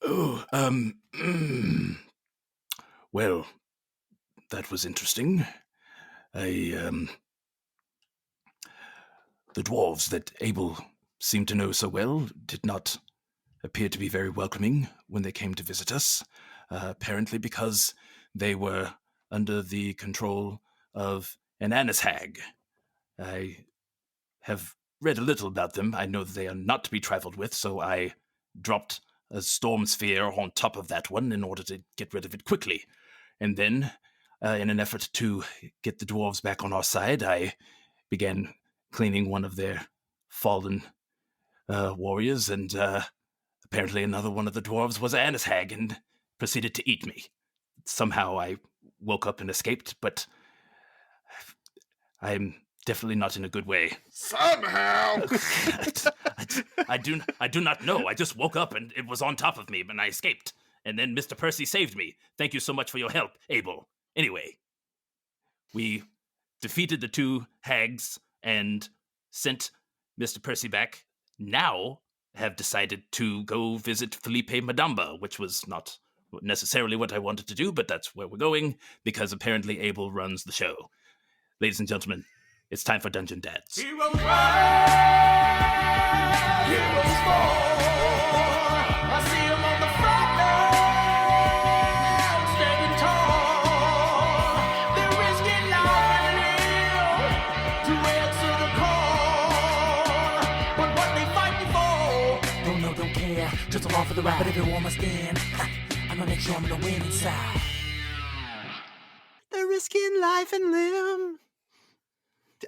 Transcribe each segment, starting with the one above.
Oh, well, that was interesting. I, the dwarves that Abel seemed to know so well did not appear to be very welcoming when they came to visit us, apparently because they were under the control of an anise hag. I have read a little about them. I know that they are not to be trifled with, so I dropped a storm sphere on top of that one in order to get rid of it quickly. And then, in an effort to get the dwarves back on our side, I began cleaning one of their fallen warriors, and apparently another one of the dwarves was an anise hag and proceeded to eat me. Somehow I woke up and escaped, but I'm definitely not in a good way. Somehow! I do not know. I just woke up and it was on top of me, and I escaped. And then Mr. Percy saved me. Thank you so much for your help, Abel. Anyway, we defeated the two hags and sent Mr. Percy back. Now have decided to go visit Felipe Madamba, which was not necessarily what I wanted to do, but that's where we're going, because apparently Abel runs the show. Ladies and gentlemen, it's time for Dungeon Dads. Heroes rise, heroes fall. I see them on the front line, standing tall. They're risking life and limb to answer the call. But what they fighting for? Don't know, don't care, just along for the ride. But if you want my stand, I'm gonna make sure I'm gonna win inside. They're risking life and limb.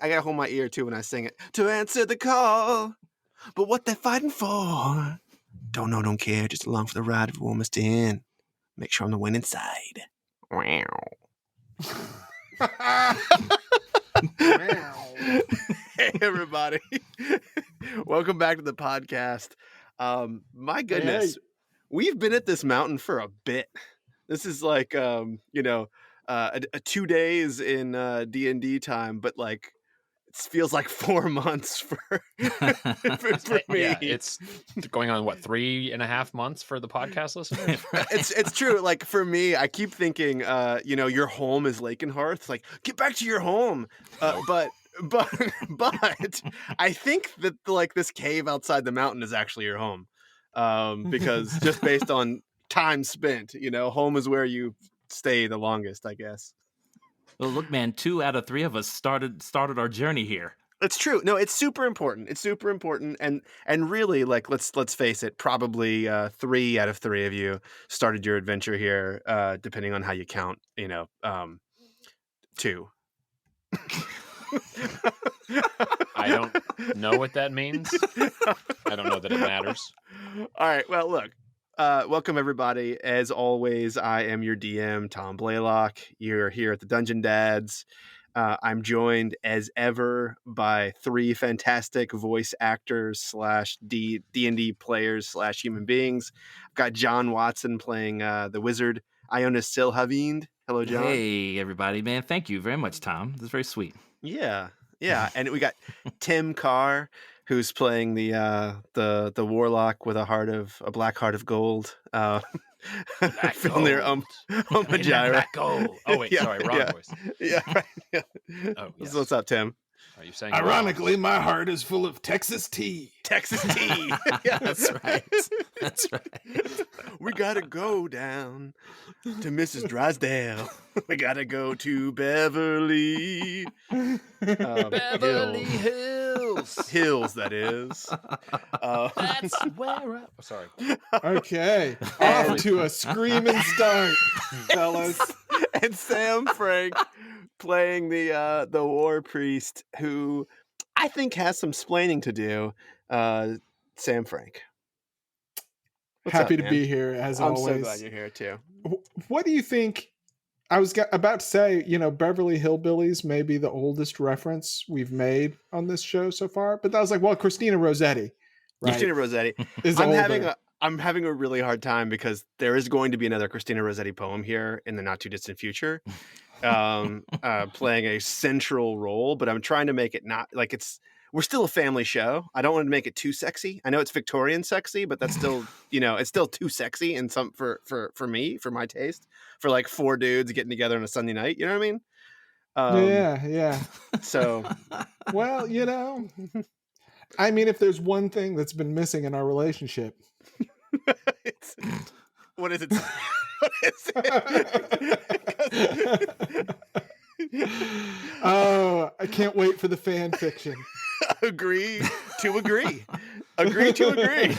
I gotta hold my ear too when I sing it. To answer the call, but what they're fighting for? Don't know, don't care. Just along for the ride if you want us in. Make sure I'm the winning side. Wow. Hey everybody, welcome back to the podcast. My goodness, we've been at this mountain for a bit. This is like a 2 days in D&D time, but like it feels like 4 months for me. Yeah, it's going on 3.5 months for the podcast listeners. It's true. Like for me, I keep thinking, your home is Lakenhearth. It's like, get back to your home. But I think that like this cave outside the mountain is actually your home, because just based on time spent, home is where you stay the longest, I guess. Well, look, man, 2 out of 3 of us started our journey here. It's true. No, it's super important. And really, like, let's face it, probably 3 out of 3 of you started your adventure here, depending on how you count. 2. I don't know what that means. I don't know that it matters. All right. Well, look. Welcome everybody. As always, I am your DM, Tom Blaylock. You're here at the Dungeon Dads. I'm joined as ever by 3 fantastic voice actors / D&D players / human beings. I've got John Watson playing the wizard Iona Silhavind. Hello, John. Hey, everybody, man. Thank you very much, Tom. That's very sweet. Yeah. And we got Tim Carr, who's playing the warlock with a black heart of gold. Black gold. Black gold. Oh wait, sorry, wrong voice. Yeah, right. Yeah. Oh, yes. So what's up, Tim? Are you saying? Ironically, my heart is full of Texas tea. Texas tea. Yeah, That's right. That's right. We gotta go down to Mrs. Drysdale. We gotta go to Beverly. Beverly Hills. Hills, that is. That's where I. Sorry. Okay, off to a screaming start, fellas. And Sam Frank playing the war priest, who I think has some splaining to do. Sam Frank. What's Happy up, to man? be here as I'm always. so glad you're here too. What do you think? I was about to say, Beverly Hillbillies may be the oldest reference we've made on this show so far, but I was like, well, Christina Rossetti, right? Christina Rossetti. is I'm older. having a really hard time because there is going to be another Christina Rossetti poem here in the not too distant future, playing a central role, but I'm trying to make it not like it's we're still a family show. I don't want to make it too sexy. I know it's Victorian sexy, but that's still, it's still too sexy in some for me, for my taste, for like 4 dudes getting together on a Sunday night. You know what I mean? Yeah. So, Well, I mean, if there's one thing that's been missing in our relationship, what is it? What is it? oh, I can't wait for the fan fiction. Agree to agree. Agree to agree.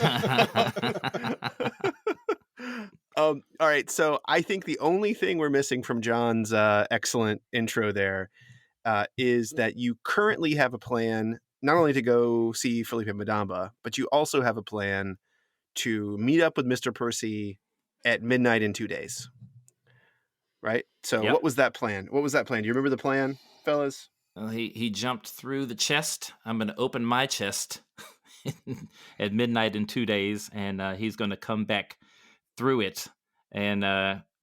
All right. So I think the only thing we're missing from John's excellent intro there is that you currently have a plan not only to go see Felipe Madamba, but you also have a plan to meet up with Mr. Percy at midnight in 2 days. Right? So Yep. What was that plan? Do you remember the plan, fellas? Well, he jumped through the chest. I'm going to open my chest at midnight in 2 days, and he's going to come back through it, and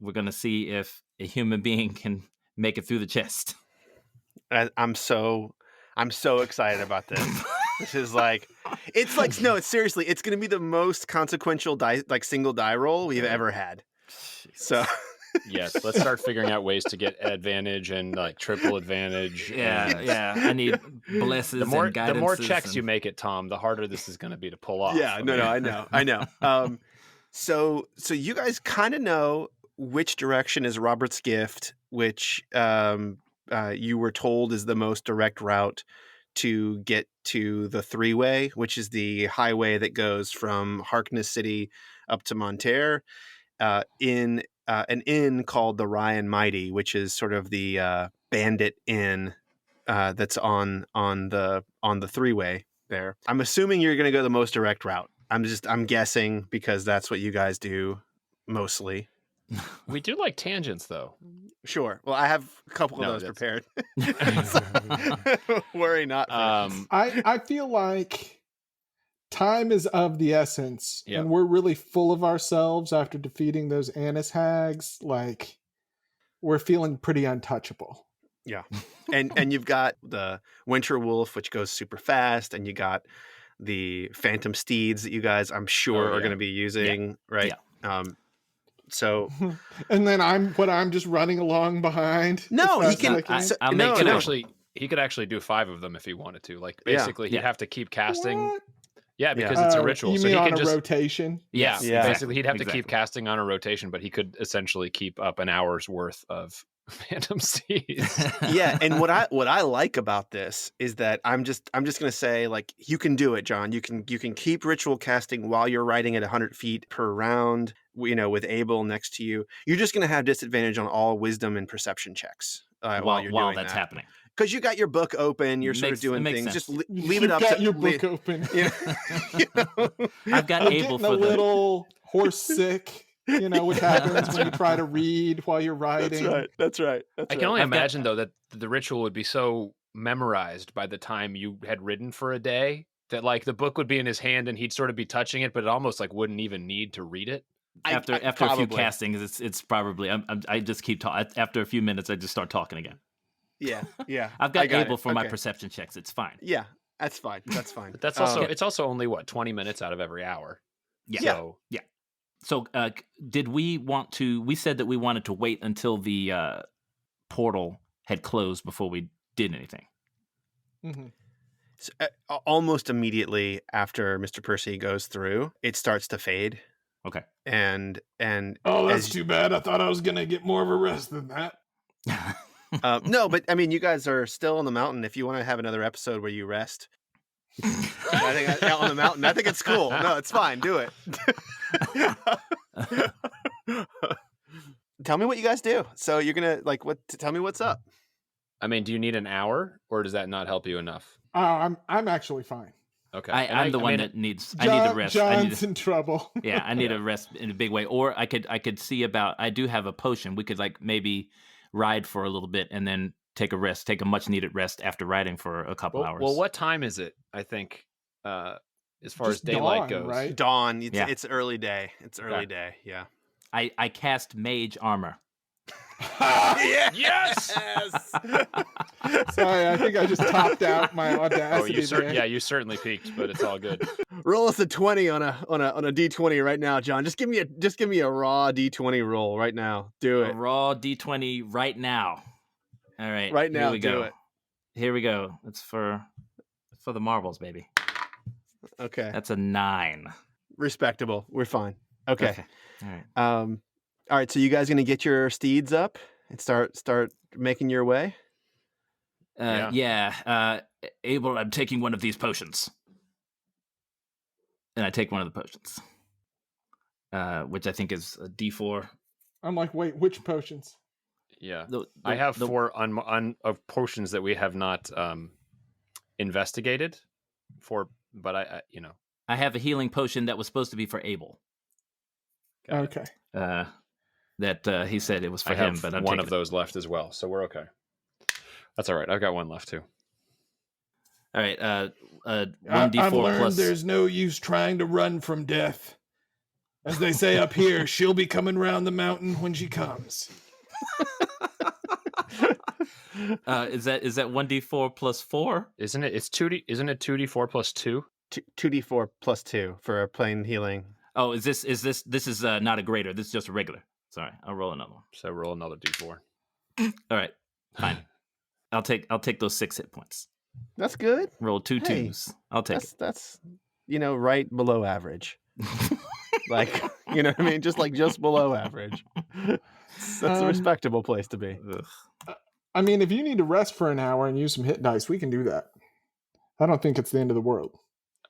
we're going to see if a human being can make it through the chest. I'm so excited about this. This is like, it's seriously, it's going to be the most consequential single die roll we've ever had. So Yes, let's start figuring out ways to get advantage and like triple advantage. Yeah. I need blesses The more and guidances. the more checks you make it, Tom, the harder this is going to be to pull off. yeah, no, I know. So you guys kind of know which direction is Robert's gift, which you were told is the most direct route to get to the 3-way, which is the highway that goes from Harkness City up to Monterre, in an inn called the Ryan Mighty, which is sort of the bandit inn that's on the 3-way there. I'm assuming you're going to go the most direct route. I'm guessing because that's what you guys do mostly. We do like tangents, though. Sure. Well, I have a couple of those prepared. Worry not. I feel like time is of the essence, Yeah. and we're really full of ourselves after defeating those Annis hags. Like, we're feeling pretty untouchable. Yeah. And you've got the Winter Wolf, which goes super fast, and you got the Phantom Steeds that you guys, I'm sure, are going to be using, right? Yeah. So, And then I'm just running along behind. No, as he can- fast as I I'll No, make He it could actually. he could actually do 5 of them if he wanted to. Like Yeah. basically, he'd Yeah. have to keep casting. What? Yeah, because it's a ritual. You So mean he on can a just rotation? yeah. Yeah. Basically, he'd have to Exactly. keep casting on a rotation, but he could essentially keep up an hour's worth of Phantom Seeds. yeah, and what I like about this is that I'm just going to say, like, you can do it, John. You can keep ritual casting while you're riding at 100 feet per round, with Abel next to you. You're just going to have disadvantage on all wisdom and perception checks while you're doing that's that. happening. Because you got your book open, you're sort of doing makes things. sense. Just leave it You've up got to your book open. you know? I've got I'm Abel getting for a the little horse sick, which happens when you try to read while you're riding. That's right. I can only imagine though that the ritual would be so memorized by the time you had ridden for a day that like the book would be in his hand and he'd sort of be touching it, but it almost like wouldn't even need to read it. after a few castings. It's probably I just keep talking. After a few minutes, I just start talking again. Yeah. I've got Abel it. for my Okay. perception checks. It's fine. Yeah, that's fine. But that's also it's also only 20 minutes out of every hour. Yeah. So So, did we want to? We said that we wanted to wait until the portal had closed before we did anything. Mm-hmm. So, almost immediately after Mr. Percy goes through, it starts to fade. Okay. And Oh, that's as- too bad. I thought I was gonna get more of a rest than that. no, but I mean, you guys are still on the mountain. If you want to have another episode where you rest, I think on the mountain, I think it's cool. No, it's fine. Do it. Tell me what you guys do. So you're gonna tell me what's up. I mean, do you need an hour or does that not help you enough? Oh, I'm actually fine. Okay. I'm the one mean, that needs. I need to rest. John's in trouble. Yeah, I need a rest in a big way. Or I could see about. I do have a potion. We could maybe ride for a little bit and then take a rest, take a much needed rest after riding for a couple hours. Well, what time is it? I think, as far as Just daylight dawn, goes, right? Dawn. Yeah. It's early day. It's early Okay. day. Yeah. I cast mage armor. Yes! Sorry, I think I just topped out my audacity. You certainly peaked, but it's all good. Roll us a 20 on a D20 right now, John. Just give me a raw D20 roll right now. Do A it. raw D20 right now. All right. Right now, here we do go. it. Here we go. It's for the marbles, baby. Okay. That's a 9. Respectable. We're fine. Okay. All right. All right, so you guys gonna get your steeds up and start making your way? Abel, I'm taking one of these potions. And I take one of the potions. Which I think is a D4. I'm like, wait, which potions? Yeah. I have 4 of potions that we have not investigated for, but I I have a healing potion that was supposed to be for Abel. Okay. That he said it was for I him, have but I'm one taking of those left as well, so we're okay. That's all right. I've got one left too. All right. 1d4 I've learned plus. there's no use trying to run from death. As they say up here, she'll be coming round the mountain when she comes. Is that 1d4 plus 4? Isn't it? It's 2D. Isn't it 2d4 plus 2? 2d4 plus 2 for a plain healing. Oh, this is not a greater. This is just a regular. Sorry, I'll roll another one. So roll another d4. All right, fine. I'll take those 6 hit points. That's good. Roll 2 Hey, 2s. I'll take it. That's right below average. Like, you know what I mean? Just below average. That's a respectable place to be. I mean, if you need to rest for an hour and use some hit dice, we can do that. I don't think it's the end of the world.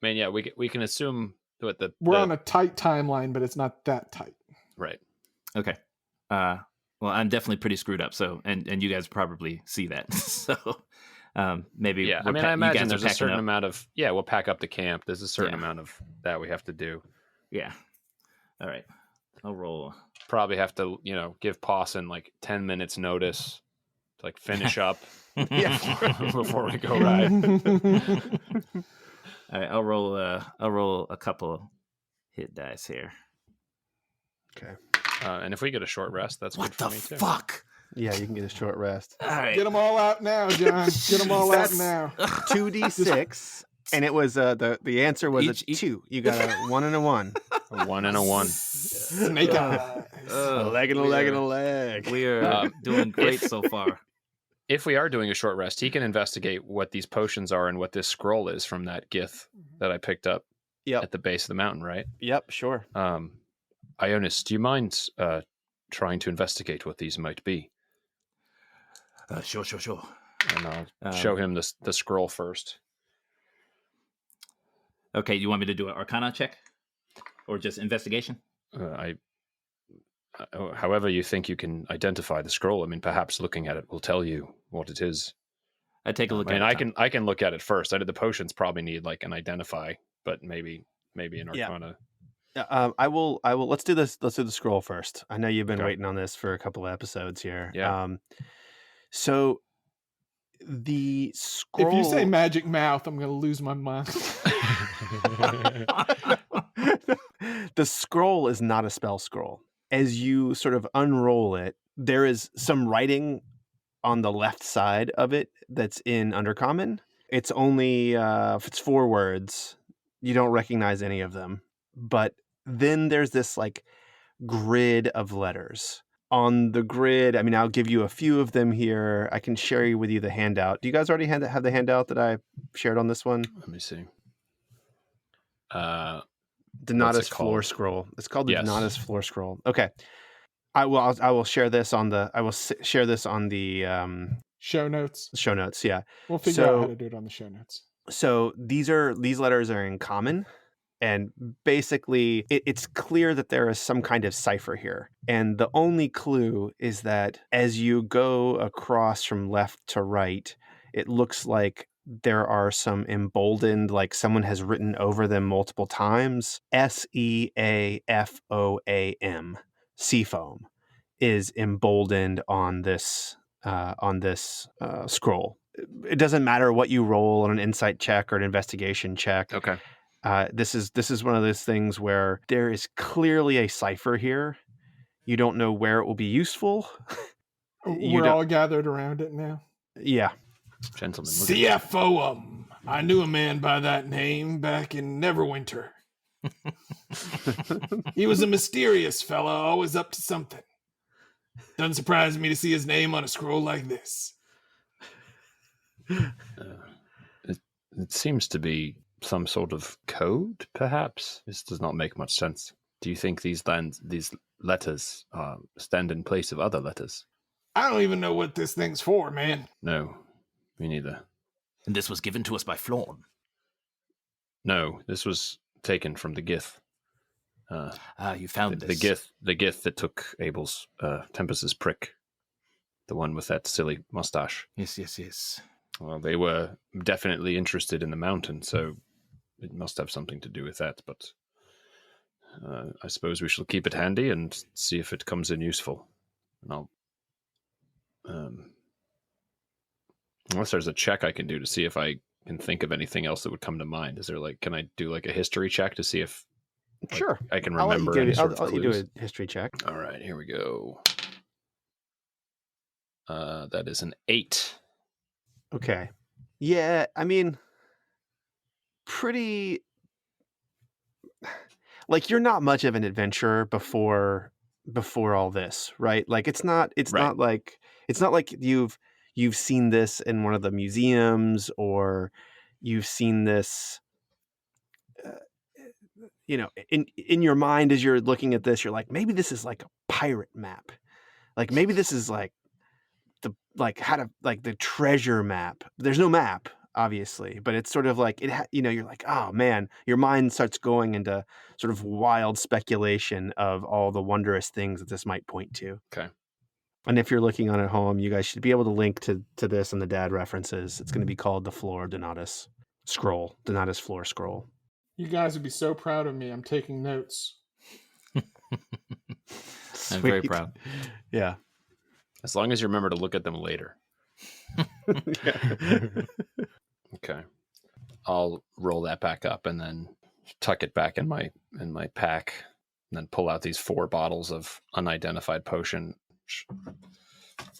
I mean, yeah, we can assume what we're on a tight timeline, but it's not that tight. Right. Okay. Well, I'm definitely pretty screwed up. So, and you guys probably see that. So, maybe. Yeah. I mean, I imagine there's a certain up. amount of. Yeah, we'll pack up the camp. There's a certain amount of that we have to do. Yeah. All right. I'll roll. Probably have to, give Pawson like 10 minutes notice to finish up. Before we go ride. All right. I'll roll a couple hit dice here. Okay. And if we get a short rest, that's What good for the me too. fuck? Yeah, you can get a short rest. All right. Get them all out now, John. Get them all out now. 2d6, and it was the answer was a 2. You got a 1 and a 1. A 1 and a 1. Snake eyes. A leg and a leg and a leg. We are doing great so far. If we are doing a short rest, he can investigate what these potions are and what this scroll is from that gith that I picked up at the base of the mountain, right? Yep, sure. Ionis, do you mind trying to investigate what these might be? Sure. And I'll show him the scroll first. Okay, you want me to do an Arcana check? Or just investigation? However you think you can identify the scroll. I mean, perhaps looking at it will tell you what it is. I take a look at it. I can look at it first. The potions probably need an identify, but maybe an Arcana. I will. Let's do this. Let's do the scroll first. I know you've been waiting on this for a couple of episodes here. Yeah. So the scroll. If you say magic mouth, I'm going to lose my mind. The scroll is not a spell scroll. As you sort of unroll it, there is some writing on the left side of it that's in Undercommon. It's only it's 4 words. You don't recognize any of them. But then there's this grid of letters. On the grid, I mean, I'll give you a few of them here. I can share with you the handout. Do you guys already have the handout that I shared on this one? Let me see. Donatus floor scroll. It's called the Donatus floor scroll. Okay. I will share this on the Show notes. Show notes, yeah. We'll figure out how to do it on the show notes. So these letters are in common, and basically it's clear that there is some kind of cipher here. And the only clue is that as you go across from left to right, it looks like there are some emboldened, someone has written over them multiple times. SEAFOAM, Seafoam, is emboldened on this scroll. It doesn't matter what you roll on an insight check or an investigation check. Okay. This is one of those things where there is clearly a cipher here. You don't know where it will be useful. You We're don't- all gathered around it now. Yeah. Gentlemen, look at CFO'um. I knew a man by that name back in Neverwinter. He was a mysterious fella, always up to something. Doesn't surprise me to see his name on a scroll like this. it seems to be some sort of code, perhaps. This does not make much sense. Do you think these letters stand in place of other letters? I don't even know what this thing's for, man. No, me neither. And this was given to us by Flawn. No, this was taken from the Gith. You found The this. the Gith that took Abel's Tempest's prick. The one with that silly mustache. Yes. Well, they were definitely interested in the mountain, so it must have something to do with that, but I suppose we shall keep it handy and see if it comes in useful. And I'll... unless there's a check I can do to see if I can think of anything else that would come to mind. Is there can I do a history check to see if Sure. I can I'll let remember any sort of I'll let you do clues? a history check. All right, here we go. That is an 8. Okay. Yeah, I mean, pretty. You're not much of an adventurer before all this, right? It's not like you've seen this in one of the museums, or you've seen this in your mind as you're looking at this. You're like, maybe this is like a pirate map, maybe this is the treasure map. There's no map, obviously, but it's sort of you're like, oh man, your mind starts going into sort of wild speculation of all the wondrous things that this might point to. Okay. And if you're looking on at home, you guys should be able to link to this in the dad references. It's going to be called the Floor Donatus Scroll, Donatus Floor Scroll. You guys would be so proud of me. I'm taking notes. I'm very Sweet. proud. Yeah. As long as you remember to look at them later. Yeah. Okay. I'll roll that back up and then tuck it back in my pack, and then pull out these 4 bottles of unidentified potion.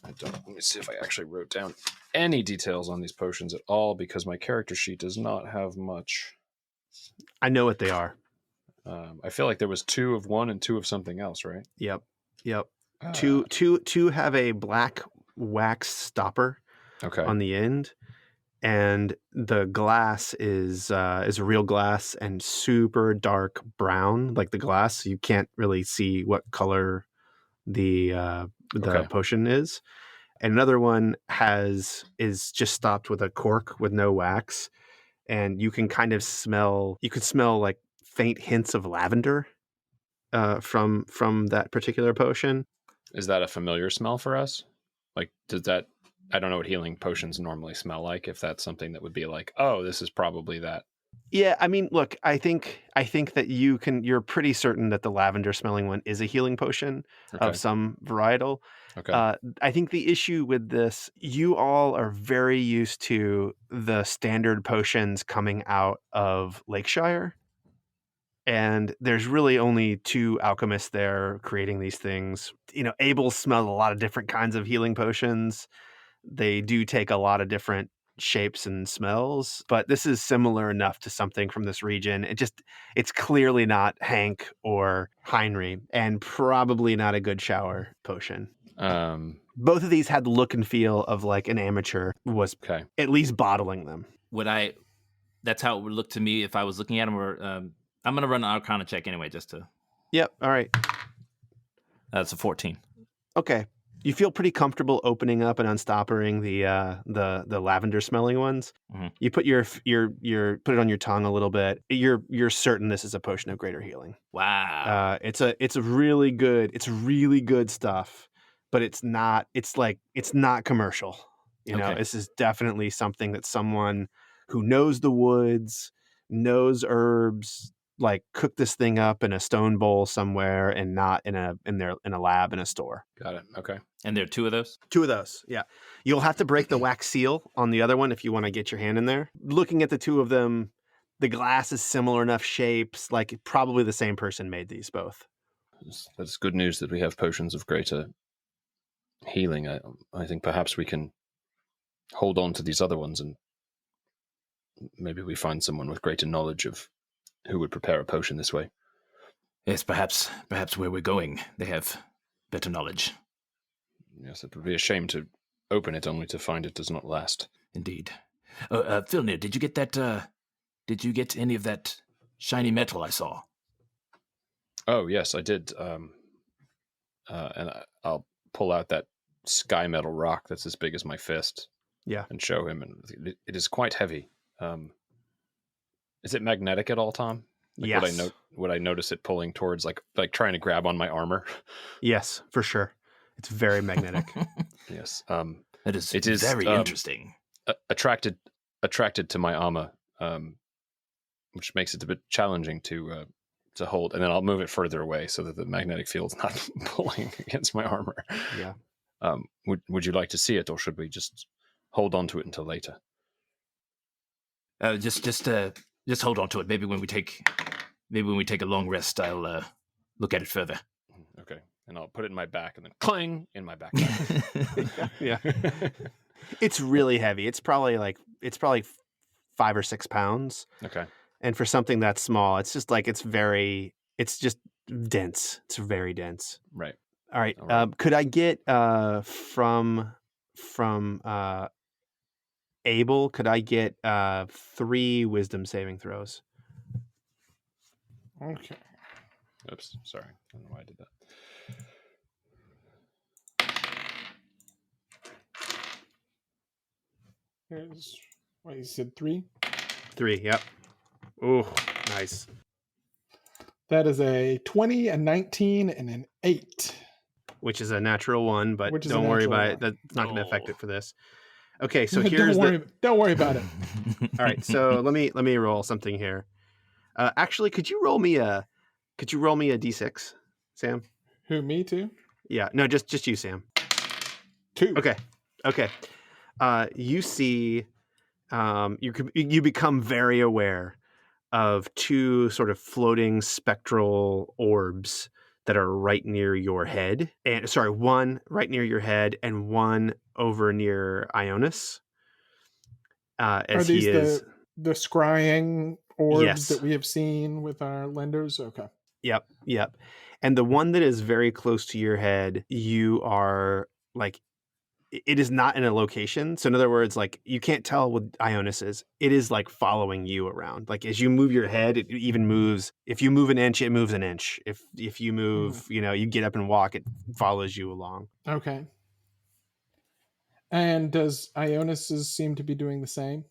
Let me see if I actually wrote down any details on these potions at all, because my character sheet does not have much. I know what they are. I feel like there was 2 of one and 2 of something else, right? Yep. Ah, Two have a black wax stopper Okay. on the end, and the glass is real glass and super dark brown, like the glass. You can't really see what color the Okay. potion is. And another one is just stopped with a cork with no wax, and you can kind of smell. You could smell like faint hints of lavender from that particular potion. Is that a familiar smell for us? Does that... I don't know what healing potions normally smell like, if that's something that would be like, oh, this is probably that. Yeah, I mean, look, I think that you're pretty certain that the lavender smelling one is a healing potion Okay. of some varietal. Okay. I think the issue with this, you all are very used to the standard potions coming out of Lakeshire. And there's really only 2 alchemists there creating these things. Abel smelled a lot of different kinds of healing potions. They do take a lot of different shapes and smells, but this is similar enough to something from this region. It's clearly not Hank or Heinrich, and probably not a good shower potion. Both of these had the look and feel of like an amateur was Okay. at least bottling them. That's how it would look to me if I was looking at them. Or I'm going to run an Arcana check anyway, just to... Yep. All right. That's a 14. Okay. You feel pretty comfortable opening up and unstoppering the lavender smelling ones. Mhm. You put your put it on your tongue a little bit. You're certain this is a potion of greater healing. Wow. It's really good stuff, but it's not commercial. Okay. This is definitely something that someone who knows the woods, knows herbs, cook this thing up in a stone bowl somewhere, and not in a lab in a store. Got it. Okay. And there are 2 of those? 2 of those, yeah. You'll have to break the wax seal on the other one if you want to get your hand in there. Looking at the 2 of them, the glass is similar enough shapes, probably the same person made these both. That's good news that we have potions of greater healing, I think perhaps we can hold on to these other ones, and maybe we find someone with greater knowledge of who would prepare a potion this way. Yes, perhaps where we're going, they have better knowledge. Yes, it would be a shame to open it only to find it does not last. Indeed. Filnir, did you get that? Did you get any of that shiny metal I saw? Oh yes, I did. And I'll pull out that sky metal rock that's as big as my fist. Yeah. And show him, and it is quite heavy. Is it magnetic at all, Tom? Like, yes. Would I notice it pulling towards, like trying to grab on my armor? Yes, for sure. It's very magnetic. Yes. It is very interesting. Attracted to my armor, which makes it a bit challenging to hold. And then I'll move it further away so that the magnetic field's not pulling against my armor. Yeah. Would you like to see it, or should we just hold on to it until later? Just hold on to it. Maybe when we take a long rest, I'll look at it further. Okay, and I'll put it in my back, and then clang in my backpack. Yeah. It's really heavy. It's probably 5 or 6 pounds. Okay. And for something that small, it's just like it's just dense. It's very dense. Right. All right. Could I get from Abel? Could I get 3 wisdom saving throws? Okay. Oops. Sorry. I don't know why I did that. Here's what you said, 3? 3. Yep. Oh, nice. That is a 20, a 19, and an 8. Which is a natural 1, but don't worry about it. That's not going to affect it for this. Okay, so here's don't worry about it. All right, so let me roll something here. Actually, could you roll me a d6, Sam? Who, me too? Yeah, no, just you, Sam. 2. Okay. You see, you become very aware of 2 sort of floating spectral orbs that are right near your head. And sorry, 1 right near your head and 1 over near Ionis. Are these the scrying orbs that we have seen with our lenders? Okay. Yep. And the one that is very close to your head, you are like, it is not in a location. So in other words, like you can't tell what Ionis is. It is like following you around. Like as you move your head, it even moves. If you move an inch, it moves an inch. If you move, you get up and walk, it follows you along. Okay. And does Ionis seem to be doing the same?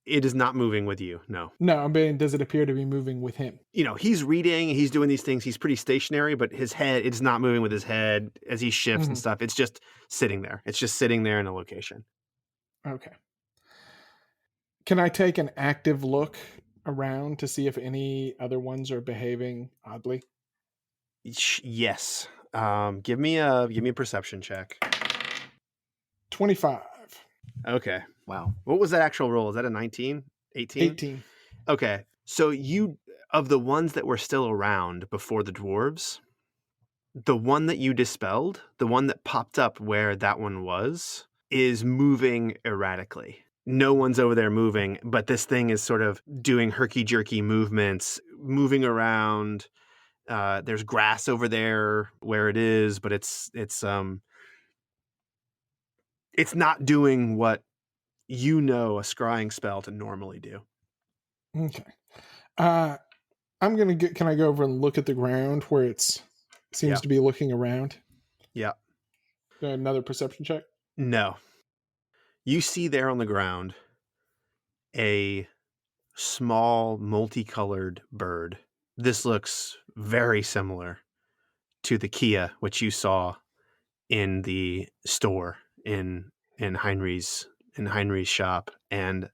It is not moving with you. No. No, I mean, does it appear to be moving with him? He's reading, he's doing these things. He's pretty stationary, but his head, it's not moving with his head as he shifts and stuff. It's just sitting there. It's just sitting there in a location. Okay. Can I take an active look around to see if any other ones are behaving oddly? Yes. Give me a perception check. 25. Okay. Wow. What was that actual roll? Is that a 19? 18? 18. Okay. So of the ones that were still around before the dwarves, the one that you dispelled, the one that popped up where that one was, is moving erratically. No one's over there moving, but this thing is sort of doing herky-jerky movements, moving around. There's grass over there where it is, but it's not doing what a scrying spell to normally do. Okay. Can I go over and look at the ground where it seems to be looking around? Yeah. Another perception check? No. You see there on the ground a small multicolored bird. This looks very similar to the Kia, which you saw in the store in Heinrich's shop, and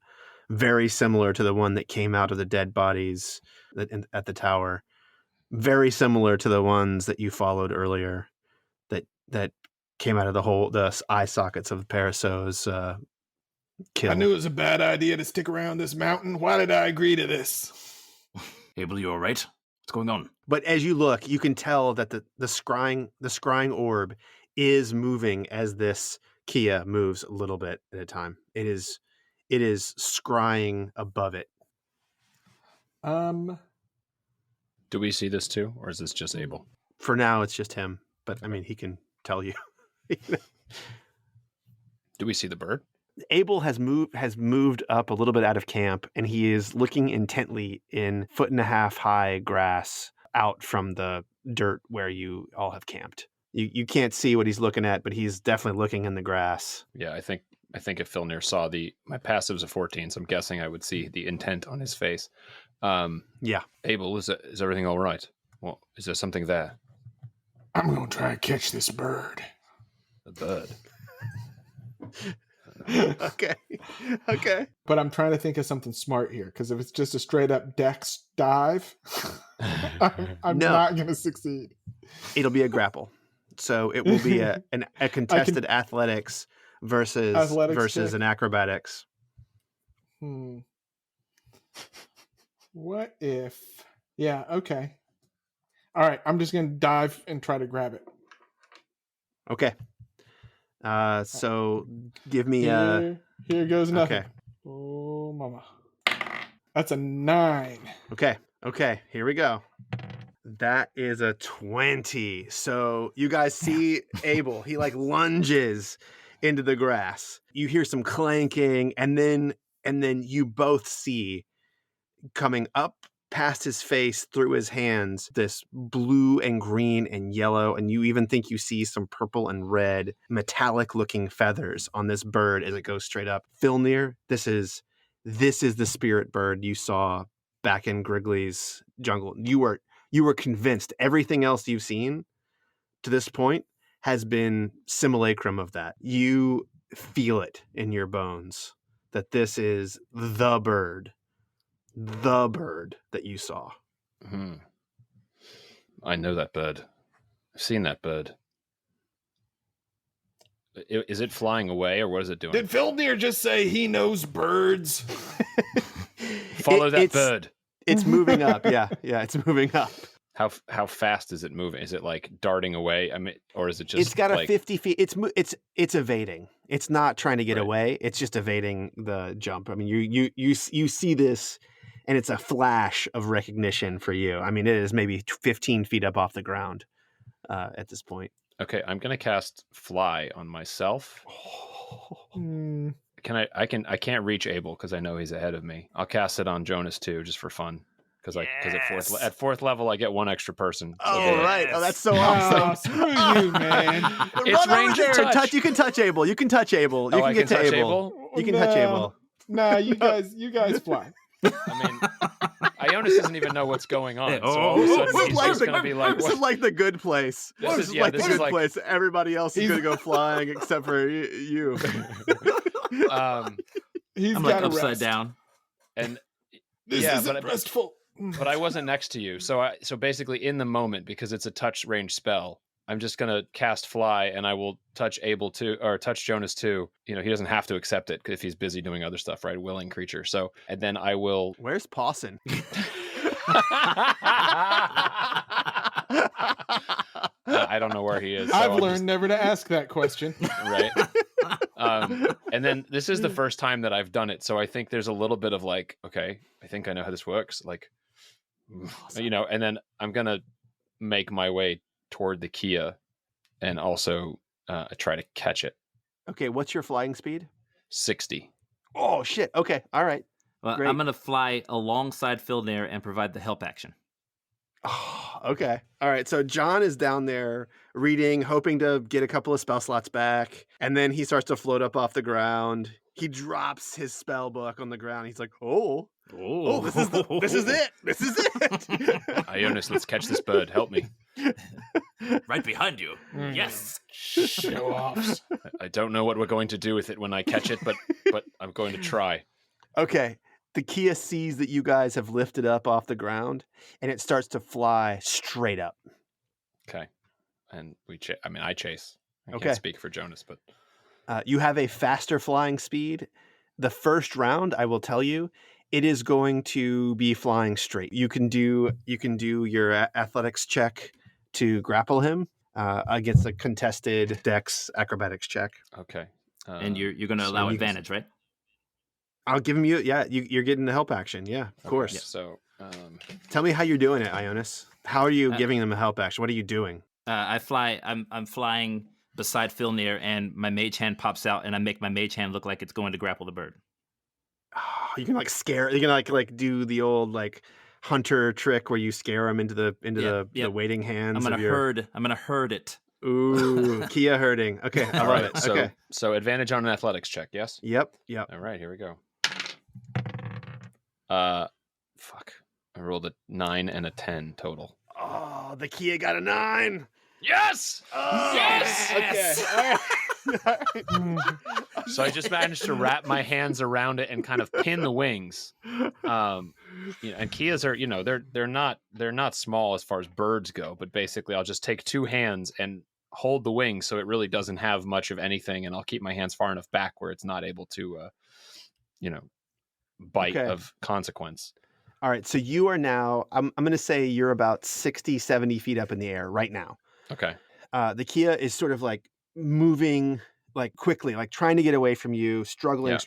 very similar to the one that came out of the dead bodies at the tower. Very similar to the ones that you followed earlier that came out of the eye sockets of the Parasos kill. I knew it was a bad idea to stick around this mountain. Why did I agree to this? Abel, you all right? What's going on? But as you look, you can tell that the scrying orb is moving as this Kia moves a little bit at a time. It is scrying above it. Do we see this too, or is this just Abel? For now, it's just him, but I mean, he can tell you. Do we see the bird? Abel has moved up a little bit out of camp, and he is looking intently in 1.5 foot high grass out from the dirt where you all have camped. You can't see what he's looking at, but he's definitely looking in the grass. Yeah, I think if Filnir saw my passive's a 14, so I'm guessing I would see the intent on his face. Yeah. Abel, is everything all right? Well, is there something there? I'm going to try and catch this bird. A bird. Okay. But I'm trying to think of something smart here, because if it's just a straight up dex dive, I'm not going to succeed. It'll be a grapple. So it will be a contested athletics versus check. an acrobatics. What if... Yeah, okay. All right, I'm just going to dive and try to grab it. Okay. So give me Here goes nothing. Okay. Oh, mama. That's a 9. Okay. Here we go. That is a 20. So you guys see Abel. He like lunges into the grass. You hear some clanking, and then you both see coming up past his face through his hands this blue and green and yellow, and you even think you see some purple and red metallic looking feathers on this bird as it goes straight up. Filnir, this is the spirit bird you saw back in Griggly's jungle. You were convinced everything else you've seen to this point has been simulacrum of that. You feel it in your bones that this is the bird that you saw. I know that bird. I've seen that bird. Is it flying away, or what is it doing? Did Filnir just say he knows birds? Follow that bird. It's moving up. Yeah, it's moving up. How fast is it moving? Is it like darting away? I mean, or is it just? It's got like... a 50 feet. It's evading. It's not trying to get away. It's just evading the jump. I mean, you see this, and it's a flash of recognition for you. I mean, it is maybe 15 feet up off the ground at this point. Okay, I'm gonna cast Fly on myself. I can't reach Abel because I know he's ahead of me. I'll cast it on Jonas too, just for fun. Because at fourth level I get one extra person. So right. Oh, that's so awesome. Screw you, man. It's range of touch. You can touch Abel. You can get to Abel. You can touch Abel. Nah, you guys fly. I mean, Ionis doesn't even know what's going on. So all of a sudden he's just going to be like, this is like the good place. This is the good place. Everybody else is going to go flying except for you. He's I'm got like upside down. And this isn't restful. But I wasn't next to you. So basically in the moment, because it's a touch range spell, I'm just going to cast Fly, and I will touch Abel too, or touch Jonas too. You know, he doesn't have to accept it if he's busy doing other stuff, right? Willing creature. So, and then I will... Where's Pawson? I don't know where he is. So I've learned never to ask that question. Right. And then this is the first time that I've done it. So I think there's a little bit of like, okay, I think I know how this works. Like, you know, and then I'm going to make my way toward the Kia and also try to catch it. Okay, what's your flying speed? 60. Oh, shit. Okay, all right. Well, Great. I'm going to fly alongside Filnir and provide the help action. Oh, okay. All right. So John is down there reading, hoping to get a couple of spell slots back. And then he starts to float up off the ground. He drops his spell book on the ground. He's like, this is it. This is it. Ionis, let's catch this bird. Help me. Right behind you. Yes. Show offs. I don't know what we're going to do with it when I catch it, but I'm going to try. Okay. The Kia sees that you guys have lifted up off the ground, and it starts to fly straight up. Okay. And I chase. I Okay. can't speak for Jonas, but... You have a faster flying speed. The first round, I will tell you, it is going to be flying straight. You can do your athletics check to grapple him. against a contested Dex acrobatics check. Okay. And you're going to so allow you- advantage, right? I'll give him you're getting the help action. Yeah, of course. Okay, so Tell me how you're doing it, Ionis. How are you Uh, giving them a help action? What are you doing? I fly. I'm flying beside Filnir, and my mage hand pops out, and I make my mage hand look like it's going to grapple the bird. You can like scare. You can like do the old like hunter trick where you scare them into the waiting hands. I'm gonna of your... herd. I'm gonna herd it. Ooh, Kia herding. Okay, I all love right. it. So Okay. so advantage on an athletics check. Yes. Yep. All right. Here we go. Fuck. I rolled a 9 and a 10 total. Oh, the Kia got a 9. Yes. Oh, Yes! Okay. All right. So I just managed to wrap my hands around it and kind of pin the wings. And Kias are, they're not small as far as birds go, but basically I'll just take 2 hands and hold the wings so it really doesn't have much of anything, and I'll keep my hands far enough back where it's not able to, bite of consequence. All right. So you are now, I'm going to say you're about 60, 70 feet up in the air right now. Okay. The Kia is sort of like moving like quickly, like trying to get away from you, struggling.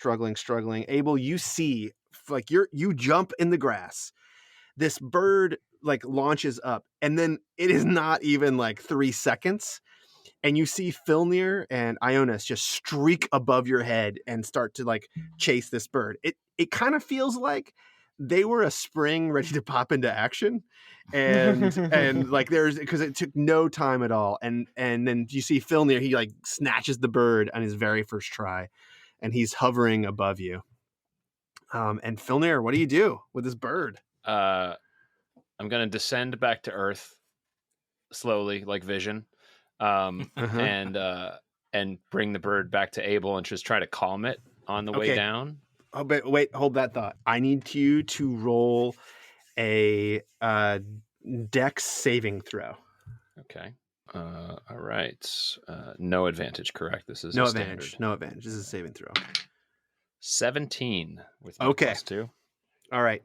Abel, you see, like you jump in the grass. This bird like launches up, and then it is not even like 3 seconds. And you see Filnir and Ionis just streak above your head and start to like chase this bird. It kind of feels like they were a spring ready to pop into action, and like because it took no time at all. And then you see Filnir, he like snatches the bird on his very first try, and he's hovering above you. And Filnir, what do you do with this bird? I'm gonna descend back to Earth slowly, like Vision. And bring the bird back to Abel and just try to calm it on the way down. Oh, but wait, hold that thought. I need you to roll a Dex saving throw. Okay. All right. No advantage, correct? This is No a advantage. standard. No advantage. This is a saving throw. 17 with my Okay. +2. All right.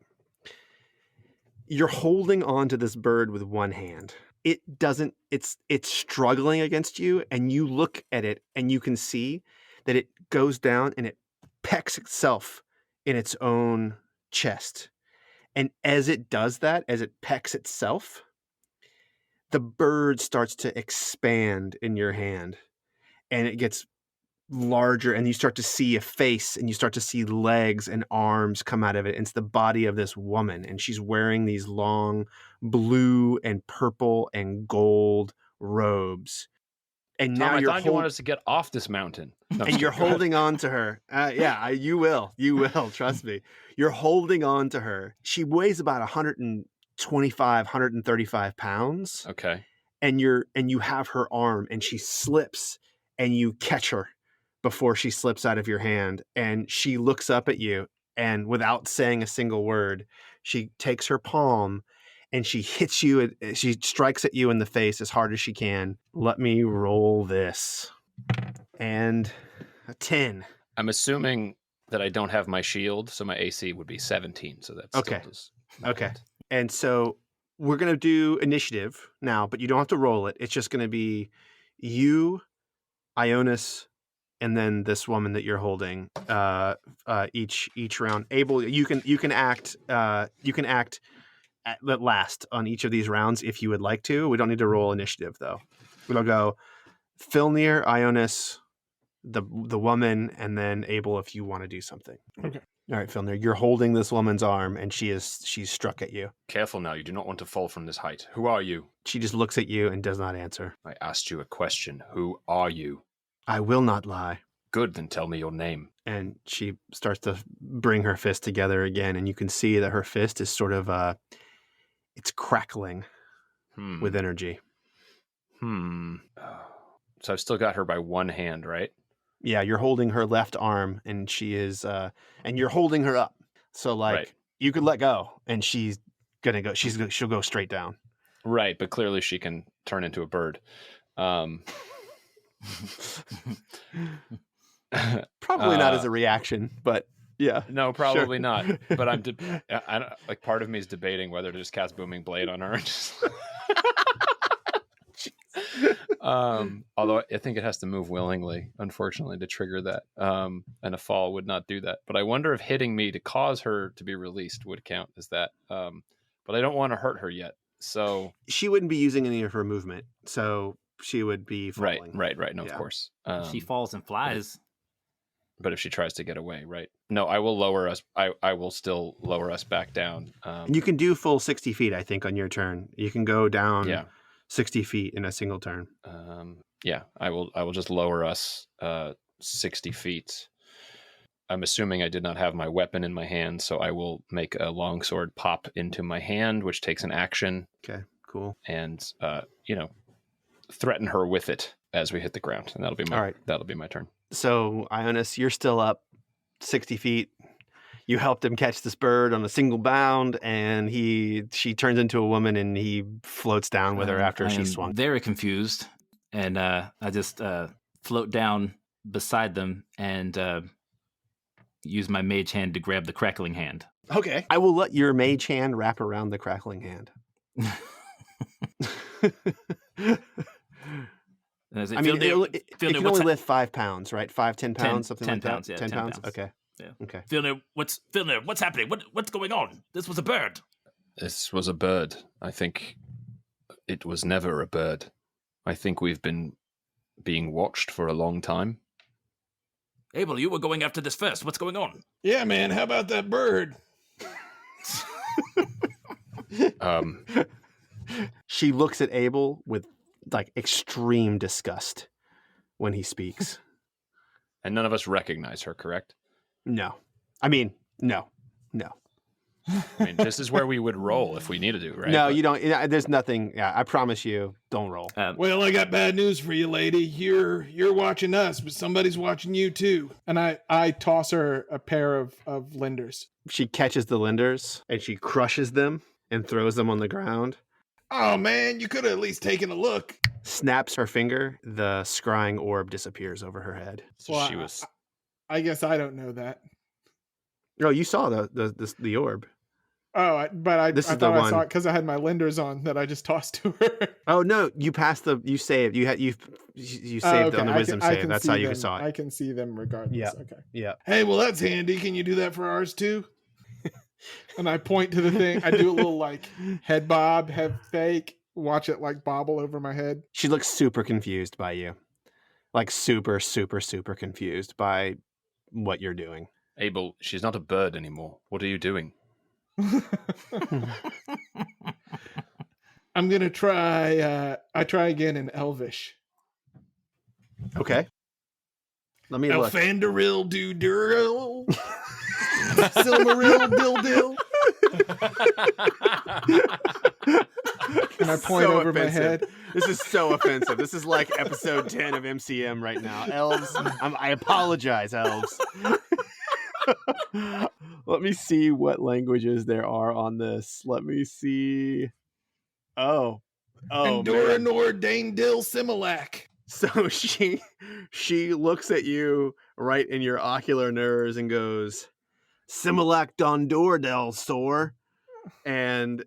You're holding on to this bird with one hand. It's struggling against you, and you look at it and you can see that it goes down and it pecks itself in its own chest. And as it does that, as it pecks itself, the bird starts to expand in your hand, and it gets larger, and you start to see a face, and you start to see legs and arms come out of it. It's the body of this woman, and she's wearing these long blue and purple and gold robes. And Tom, now I thought you wanted us to get off this mountain. No, and you're go ahead. holding on to her. You will, trust me. You're holding on to her. She weighs about 125, 135 pounds. Okay. And you have her arm, and she slips, and you catch her before she slips out of your hand. And she looks up at you, and without saying a single word, she takes her palm and she hits you. She strikes at you in the face as hard as she can. Let me roll this. And a 10. I'm assuming that I don't have my shield, so my AC would be 17. So that's Okay. Still does Okay. hit. And so we're going to do initiative now, but you don't have to roll it. It's just going to be you, Ionis, and then this woman that you're holding each round. Abel, you can act at last on each of these rounds if you would like to. We don't need to roll initiative though. We'll go Filnir, Ionis, the woman, and then Abel if you want to do something. Okay. All right, Filnir, you're holding this woman's arm, and she's struck at you. Careful now. You do not want to fall from this height. Who are you? She just looks at you and does not answer. I asked you a question. Who are you? I will not lie. Good, then tell me your name. And she starts to bring her fist together again, and you can see that her fist is sort of it's crackling with energy. So I've still got her by one hand, right? Yeah, you're holding her left arm, and she is and you're holding her up. So like Right. you could let go, and she'll go straight down. Right, but clearly she can turn into a bird. Probably not as a reaction, but yeah. No, probably Sure. not. But I don't, like, part of me is debating whether to just cast Booming Blade on her. And just... Although I think it has to move willingly, unfortunately, to trigger that. And a fall would not do that. But I wonder if hitting me to cause her to be released would count as that. But I don't want to hurt her yet. So She wouldn't be using any of her movement, so she would be falling. right. No, Yeah. of course. She falls and flies. But if she tries to get away, right? No, I will lower us. I will still lower us back down. You can do full 60 feet, I think, on your turn. You can go down Yeah. 60 feet in a single turn. Yeah, I will just lower us 60 feet. I'm assuming I did not have my weapon in my hand, so I will make a longsword pop into my hand, which takes an action. Okay, cool. And threaten her with it as we hit the ground, and that'll be my turn. So, Ionis, you're still up 60 feet. You helped him catch this bird on a single bound, and she turns into a woman, and he floats down with her after she swung. Very confused, and I just float down beside them and use my mage hand to grab the crackling hand. Okay. I will let your mage hand wrap around the crackling hand. I mean, it can only lift 5 pounds, right? 10 pounds, something 10 like pounds, that. yeah, 10 10 pounds. pounds. Okay. Yeah. Okay. Filner, what's happening? What's going on? This was a bird. This was a bird. I think it was never a bird. I think we've been being watched for a long time. Abel, you were going after this first. What's going on? Yeah, man. How about that bird? She looks at Abel with like extreme disgust when he speaks. And none of us recognize her, correct? No. I mean, no. I mean, this is where we would roll if we needed to, right? No, you don't. There's nothing. Yeah, I promise you, don't roll. Well, I got bad news for you, lady. You're watching us, but somebody's watching you too. And I toss her a pair of linders. She catches the linders and she crushes them and throws them on the ground. Oh man, you could have at least taken a look. Snaps her finger. The scrying orb disappears over her head. So Well, she was. I guess I don't know that. Oh, you saw the orb. Oh, I thought I saw it because I had my linders on that I just tossed to her. Oh no, you passed you saved. You saved okay. on the wisdom save. That's how you saw it. I can see them regardless. Yeah. Okay. Yeah. Hey, well that's handy. Can you do that for ours too? And I point to the thing. I do a little like head bob, head fake, watch it like bobble over my head. She looks super confused by you. Like super, super, super confused by what you're doing. Abel, she's not a bird anymore. What are you doing? I'm gonna try. I try again in Elvish. Okay. Let me look. Elfanderil do-durl. Silmaril dill. Can I point So over my offensive. head? This is so offensive. This is like episode 10 of MCM right now. Elves, I apologize, elves. Let me see what languages there are on this. Let me see. Oh, Endora man. nor Dane Dill Similac. So she looks at you right in your ocular nerves and goes, Similac Dondor del Sor, and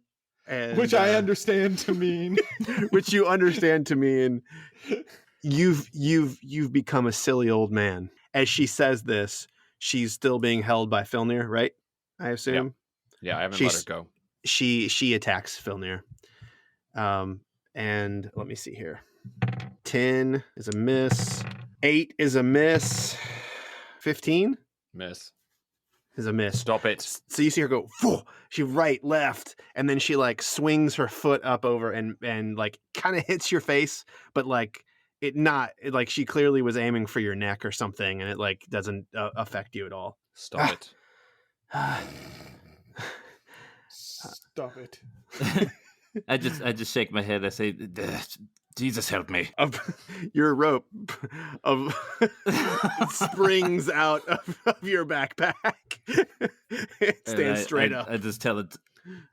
Which I understand to mean. which you understand to mean you've become a silly old man. As she says this, she's still being held by Filnir, right? I assume. Yeah, I haven't let her go. She attacks Filnir. And let me see here. 10 is a miss. 8 is a miss. 15 Miss. is a miss. Stop it. So you see her go, Phew! She right, left, and then she like swings her foot up over and like kind of hits your face, but like like she clearly was aiming for your neck or something, and it like doesn't affect you at all. Stop it. Stop it. I just shake my head. I say, Jesus help me. Your rope springs out of your backpack. It stands straight up. I just tell it.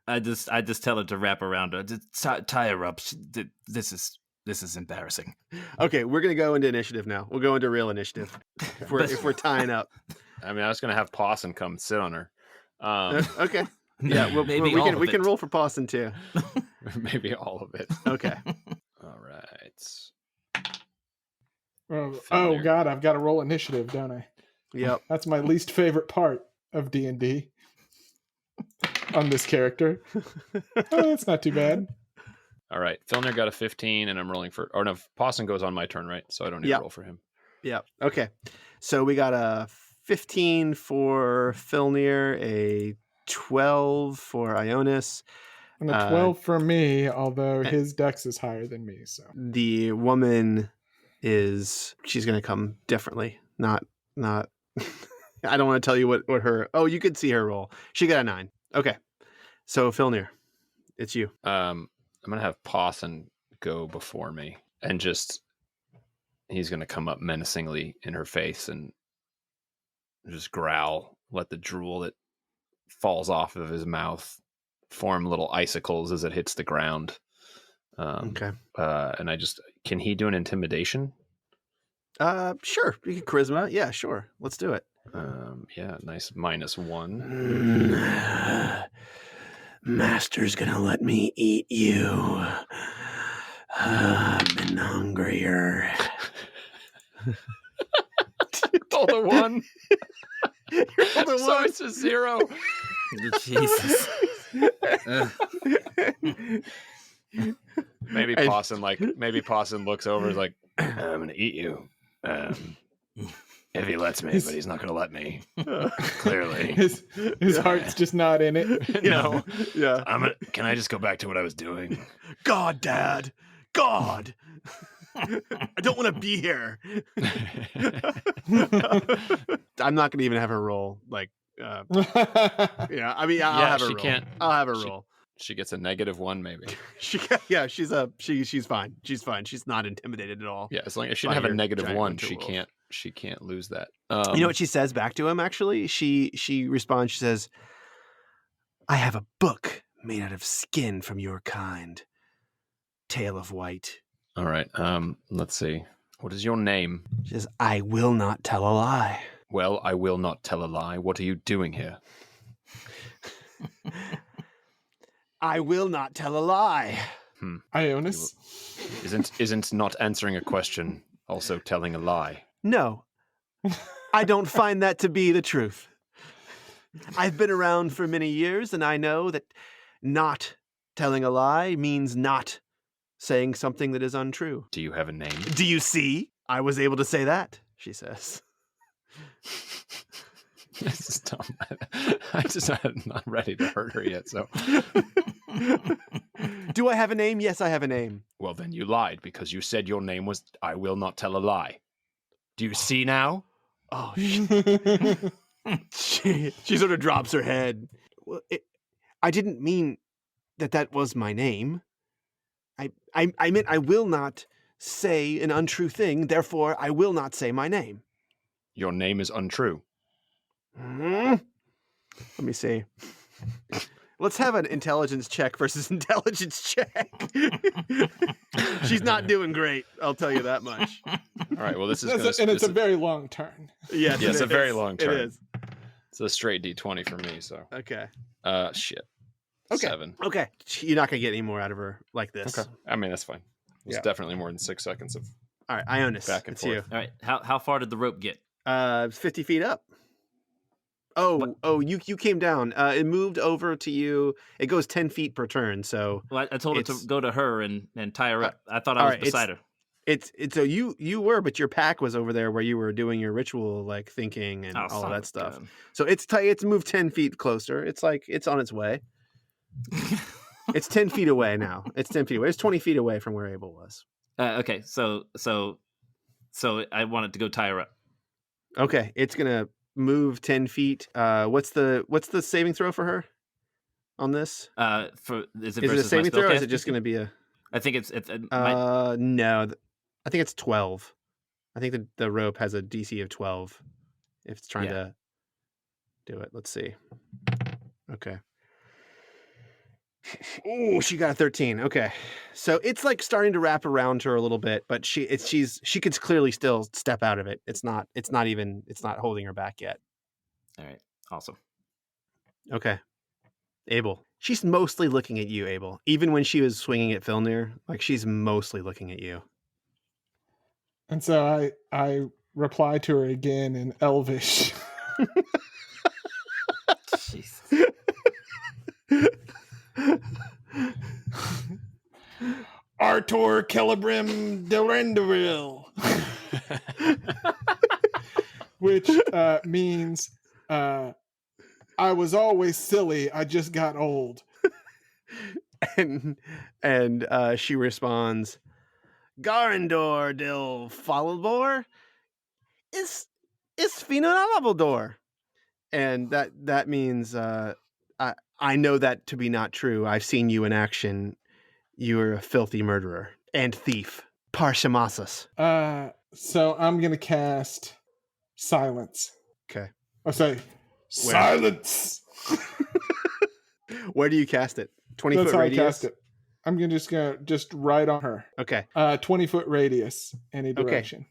I just tell it to wrap around her. Just tie her up. This is embarrassing. Okay, we're gonna go into initiative now. We'll go into real initiative if we're tying up. I mean, I was gonna have Pawson come sit on her. Okay. Yeah, we can roll for Pawson too. Maybe all of it. Okay. All right. Oh Familiar. God, I've got to roll initiative, don't I? Yep. That's my least favorite part of D&D on this character. Oh, that's not too bad. All right. Filner got a 15, and I'm rolling for. Or no, Pawson goes on my turn, right? So I don't need Yep. to roll for him. Yep. Okay. So we got a 15 for Filnir, a 12 for Ionis. And a 12 for me, although his dex is higher than me. So The woman she's going to come differently. Not. I don't want to tell you what her. Oh, you could see her roll. She got a 9. Okay. So Filnir, it's you. I'm gonna have Pawson go before me, and he's gonna come up menacingly in her face and just growl, let the drool that falls off of his mouth form little icicles as it hits the ground. Okay. And can he do an intimidation? Sure. You can charisma. Yeah, sure. Let's do it. Yeah, nice -1. Master's gonna let me eat you. I've been hungrier. Roll the 1. Roll the So one. it's a 0. Jesus. Maybe And- Pawson looks over, is like, I'm gonna eat you. If he lets me, but he's not gonna let me. Clearly. his heart's just not in it. No. Yeah. Can I just go back to what I was doing? God, Dad. God. I don't want to be here. I'm not gonna even have her roll. Like, yeah. I mean, I'll Yeah, have her she roll. can't- I'll have her she- roll. She gets a -1, maybe. She's fine. She's fine. She's not intimidated at all. Yeah, as long as she By didn't have a your giant -1, winter wolf. she can't lose that. You know what she says back to him? Actually, she responds. She says, "I have a book made out of skin from your kind, Tale of White." All right. Let's see. What is your name? She says, "I will not tell a lie." Well, I will not tell a lie. What are you doing here? I will not tell a lie. Ionis. Isn't not answering a question also telling a lie? No, I don't find that to be the truth. I've been around for many years, and I know that not telling a lie means not saying something that is untrue. Do you have a name? Do you see? I was able to say that, she says. This is dumb. I'm not ready to hurt her yet. So, Do I have a name? Yes, I have a name. well, then you lied because you said your name was I will not tell a lie. Do you see now? Oh, she sort of drops her head. Well, I didn't mean that was my name. I meant I will not say an untrue thing. Therefore, I will not say my name. Your name is untrue. Let me see. Let's have an intelligence check versus intelligence check. She's not doing great, I'll tell you that much. All right. Well, this is It's a very long turn. Yes, Yeah, it's a very is. long It turn. is. It's a straight D20 for me. So, Okay. shit. Okay. 7. Okay. You're not gonna get any more out of her like this. Okay. I mean, that's fine. It's Yeah. definitely more than 6 seconds of. All right, Ionis. Back and it's you. forth. All right. How far did the rope get? 50 feet up. Oh, you came down. It moved over to you. It goes 10 feet per turn. So Well, I told her It's- to go to her and tie her up. I thought I all was right, beside her. it's so you were, but your pack was over there where you were doing your ritual, like thinking and Oh, all son of of that a stuff. gun. So it's moved 10 feet closer. It's like it's on its way. It's 10 feet away now. It's 10 feet away. It's 20 feet away from where Abel was. Okay, so I wanted to go tie her up. Okay, it's gonna move 10 feet. What's the saving throw for her on this? Is it Is it a versus my saving throw, or is it spellcast just DC? gonna be a? I think it's No, I think it's 12. I think the rope has a DC of 12 if it's trying to do it. Let's see. Okay. Oh, she got a 13. Okay. So it's like starting to wrap around her a little bit, but she could clearly still step out of it. It's not holding her back yet. all right. Awesome. Okay. Abel. She's mostly looking at you, Abel. Even when she was swinging at Filnir, like she's mostly looking at you. And so I reply to her again in Elvish. Jesus. Artor Celebrim Derenderil. Which means I was always silly. I just got old. And she responds, Garandor del Fallabor is Finalabaldor. And that means I know that to be not true. I've seen you in action. You are a filthy murderer and thief. Parshamasas. So I'm gonna cast silence. Okay. I say silence. Where do you cast it? 20 That's foot how radius? I cast it. I'm gonna just right on her. Okay. 20-foot radius, any direction.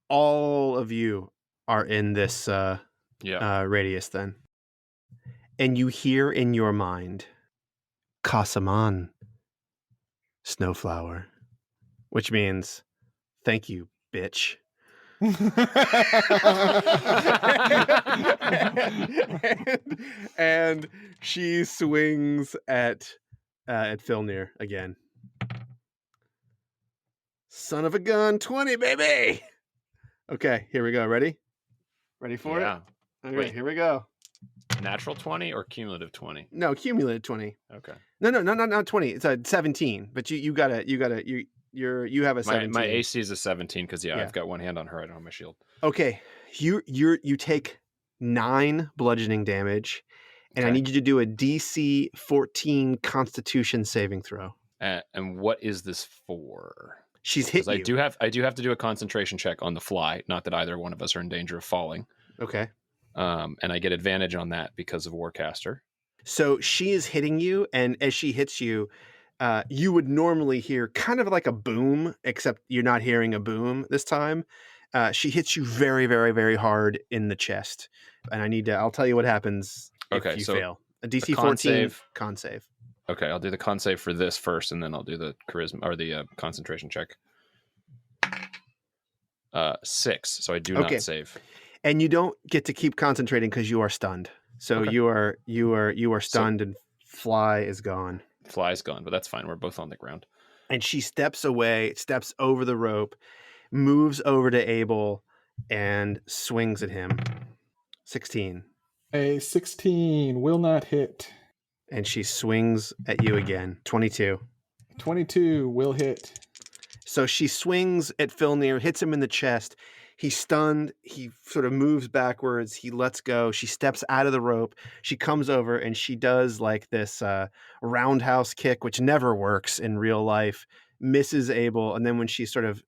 All of you are in this radius then. And you hear in your mind, Kasaman, Snowflower, which means, thank you, bitch. and she swings at Filnir again. Son of a gun, 20, baby! Okay, here we go. Ready for it? Okay, Wait. here we go. Natural 20 or cumulative 20? No, cumulative 20. Okay. No, not 20. It's a 17. But you have a 17. My AC is a 17 because I've got one hand on her. I don't have my shield. Okay, you take 9 bludgeoning damage, and I need you to do a DC 14 Constitution saving throw. And what is this for? She's hit you. I do have to do a concentration check on the fly. Not that either one of us are in danger of falling. Okay. And I get advantage on that because of Warcaster. So she is hitting you, and as she hits you, you would normally hear kind of like a boom, except you're not hearing a boom this time. She hits you very, very, very hard in the chest, and I'll tell you what happens if you fail. A DC 14 con save. Okay, I'll do the con save for this first, and then I'll do the charisma or the concentration check. 6, so I do not save. And you don't get to keep concentrating because you are stunned. So you are stunned, and Fly is gone. Fly's gone, but that's fine. We're both on the ground. And she steps away, steps over the rope, moves over to Abel, and swings at him. 16. A 16 will not hit. And she swings at you again. 22. 22 will hit. So she swings at Filnir, hits him in the chest. He's stunned. He sort of moves backwards. He lets go. She steps out of the rope. She comes over and she does like this roundhouse kick, which never works in real life. Misses Abel, and then when she sort of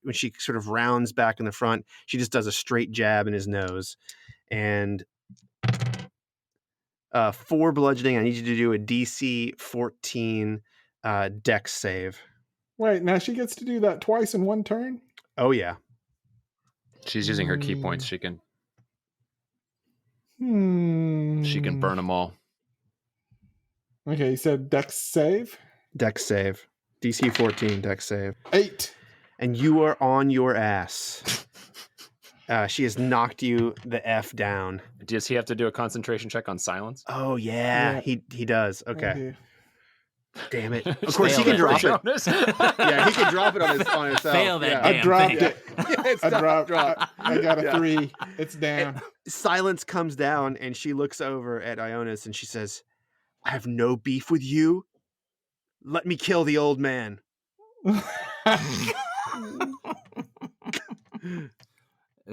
rounds back in the front, she just does a straight jab in his nose. And 4 bludgeoning. I need you to do a DC 14 Dex save. Wait, now she gets to do that twice in one turn? Oh yeah. She's using her key points. She can burn them all. Okay, you said Dex save? Dex save. DC 14 Dex save. 8. And you are on your ass. She has knocked you the F down. Does he have to do a concentration check on silence? Oh yeah. He does. Okay. Damn it. Of course he can drop it. Yeah, he can drop it on himself. Fail that I damn dropped thing. it. I got a 3. It's down. Silence comes down and she looks over at Ionis and she says, I have no beef with you. Let me kill the old man.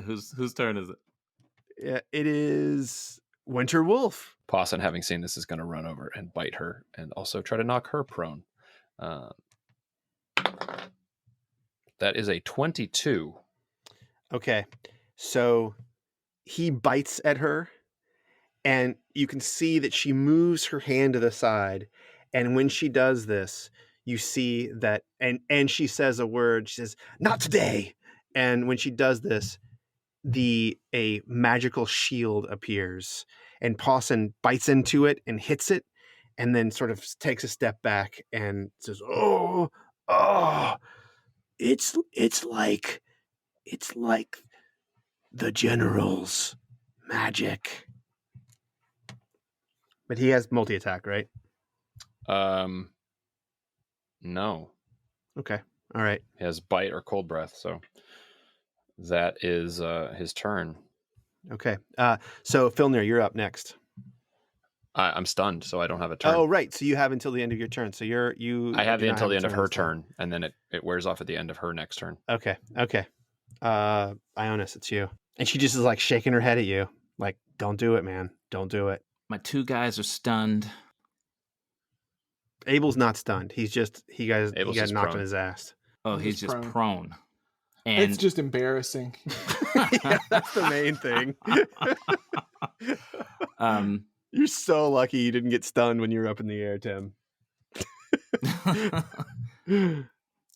Whose turn is it? Yeah, it is Winter Wolf. Pawson, having seen this, is going to run over and bite her and also try to knock her prone. That is a 22. Okay, so he bites at her, and you can see that she moves her hand to the side. And when she does this, you see that, and she says a word. She says, "Not today." And when she does this, a magical shield appears, and Pawson bites into it and hits it, and then sort of takes a step back and says, "Oh, it's like It's like the general's magic. But he has multi-attack, right? No. Okay. All right. He has bite or cold breath, so that is his turn. Okay. So Filnir, you're up next. I'm stunned, so I don't have a turn. Oh, right. So you have until the end of your turn. So I have do not until have the a end of her this time. turn, and then it wears off at the end of her next turn. Okay. Ionis, it's you. And she just is like shaking her head at you. Like, don't do it, man. Don't do it. My 2 guys are stunned. Abel's not stunned. He got just knocked prone. on his ass. Oh, I'm he's just just prone. prone. And It's just embarrassing. Yeah, that's the main thing. um You're so lucky you didn't get stunned when you were up in the air, Tim.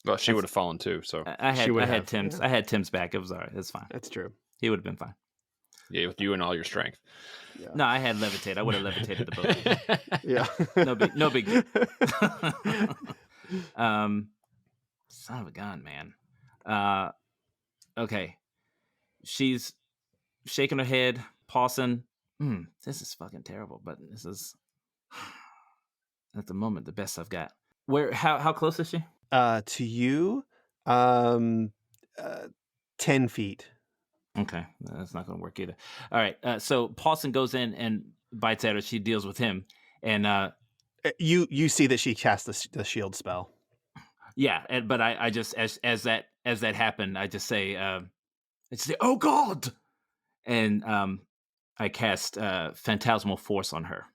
Well, she would have fallen too, so I She would had have, Tim's yeah. I had Tim's back. It was all right. It's fine. That's true. He would have been fine. yeah, with you and all your strength. Yeah. No, I had levitate. I would have levitated the boat. Yeah. No big deal. Son of a gun, man. Okay. She's shaking her head, pausing. This is fucking terrible, but this is at the moment the best I've got. How close is she? To you, 10 feet. Okay, that's not going to work either. All right, so Paulson goes in and bites at her. She deals with him, and You see that she cast the shield spell. yeah, but I just as that happened, I just say, oh God, and I cast Phantasmal Force on her.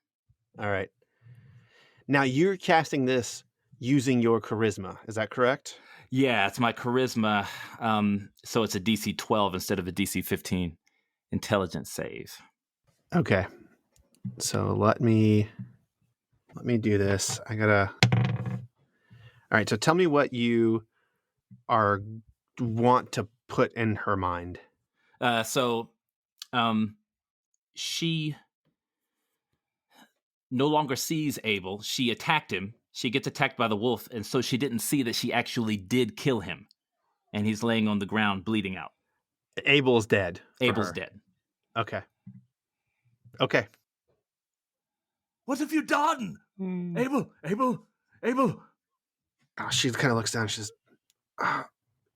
All right. Now you're casting this using your charisma. Is that correct? Yeah, it's my charisma. So it's a DC 12 instead of a DC 15 intelligence save. Okay. So let me do this. I gotta. All right. So tell me what you want to put in her mind. She no longer sees Abel. She attacked him. She gets attacked by the wolf, and so she didn't see that she actually did kill him. And he's laying on the ground, bleeding out. Abel's dead. for Abel's her. dead. Okay. Okay. What have you done? Abel! Oh, she kind of looks down. She says,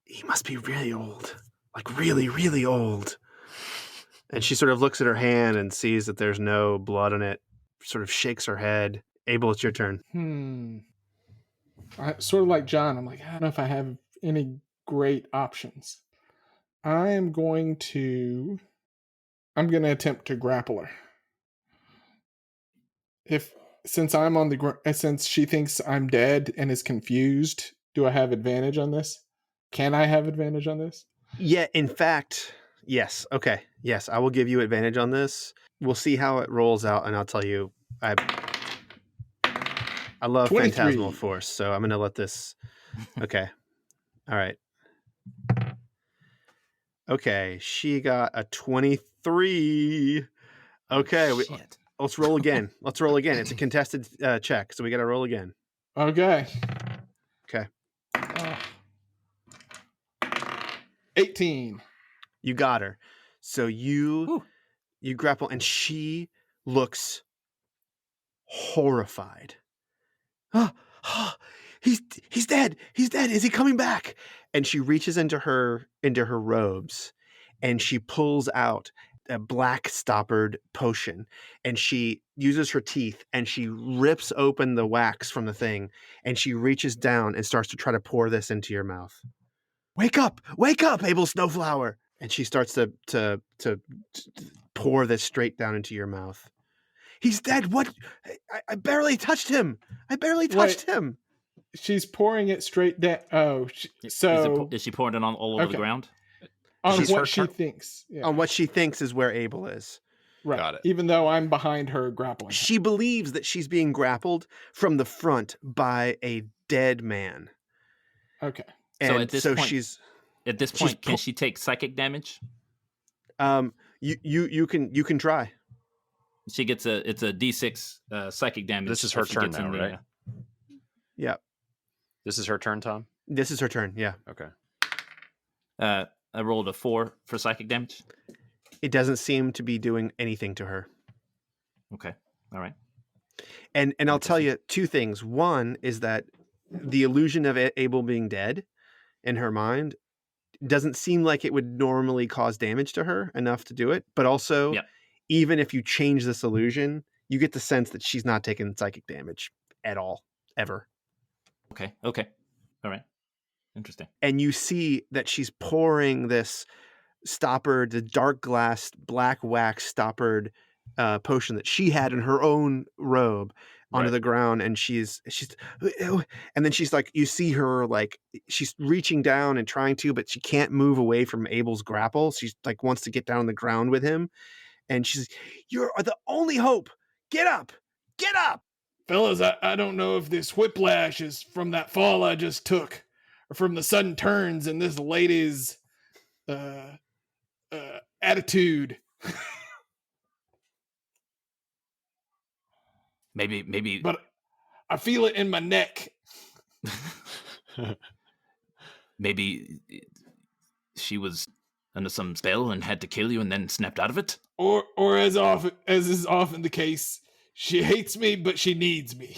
he must be really old. Like really, really old. And she sort of looks at her hand and sees that there's no blood on it, sort of shakes her head. Abel, it's your turn. Sort of like John, I'm like, I don't know if I have any great options. I'm going to attempt to grapple her. Since I'm on the since she thinks I'm dead and is confused, do I have advantage on this? Can I have advantage on this? Yeah, in fact, yes. Okay. Yes, I will give you advantage on this. We'll see how it rolls out, and I'll tell you. I love 23. Phantasmal Force, so I'm going to let this... Okay. All right. Okay, she got a 23. Okay, Shit. let's roll again. It's a contested check, so we got to roll again. Okay. Okay. 18. You got her. So you grapple, and she looks horrified. He's dead. He's dead. Is he coming back? And she reaches into her robes, and she pulls out a black stoppered potion, and she uses her teeth and she rips open the wax from the thing, and she reaches down and starts to try to pour this into your mouth. Wake up, Abel Snowflower. And she starts to pour this straight down into your mouth. He's dead. What? I barely touched him. him. She's pouring it straight down. Oh, so Is she pouring it on all over the ground? On She's what she thinks. Yeah. On what she thinks is where Abel is. Right. Got it. Even though I'm behind her grappling. She believes that she's being grappled from the front by a dead man. Okay. And So at this point, she's can she take psychic damage? you can try. She gets it's a D6 psychic damage. This is her if she turn gets in now, right? Yeah. This is her turn, Tom? This is her turn. Yeah. Okay. I rolled a 4 for psychic damage. It doesn't seem to be doing anything to her. Okay. All right. And I'll tell Interesting. you two things. One is that the illusion of Abel being dead in her mind doesn't seem like it would normally cause damage to her enough to do it. But also, Yep. even if you change this illusion, you get the sense that she's not taking psychic damage at all, ever. Okay. Okay. All right. Interesting. And you see that she's pouring this stoppered, the dark glass, black wax stoppered potion that she had in her own robe onto Right. the ground, and she's and then she's like, you see her like she's reaching down and trying to, but she can't move away from Abel's grapple. She's like wants to get down on the ground with him, and she's, "You're the only hope. Get up, get up." Fellas, I don't know if this whiplash is from that fall I just took or from the sudden turns in this lady's attitude. Maybe. But I feel it in my neck. Maybe she was under some spell and had to kill you and then snapped out of it. Or as is often the case, she hates me, but she needs me.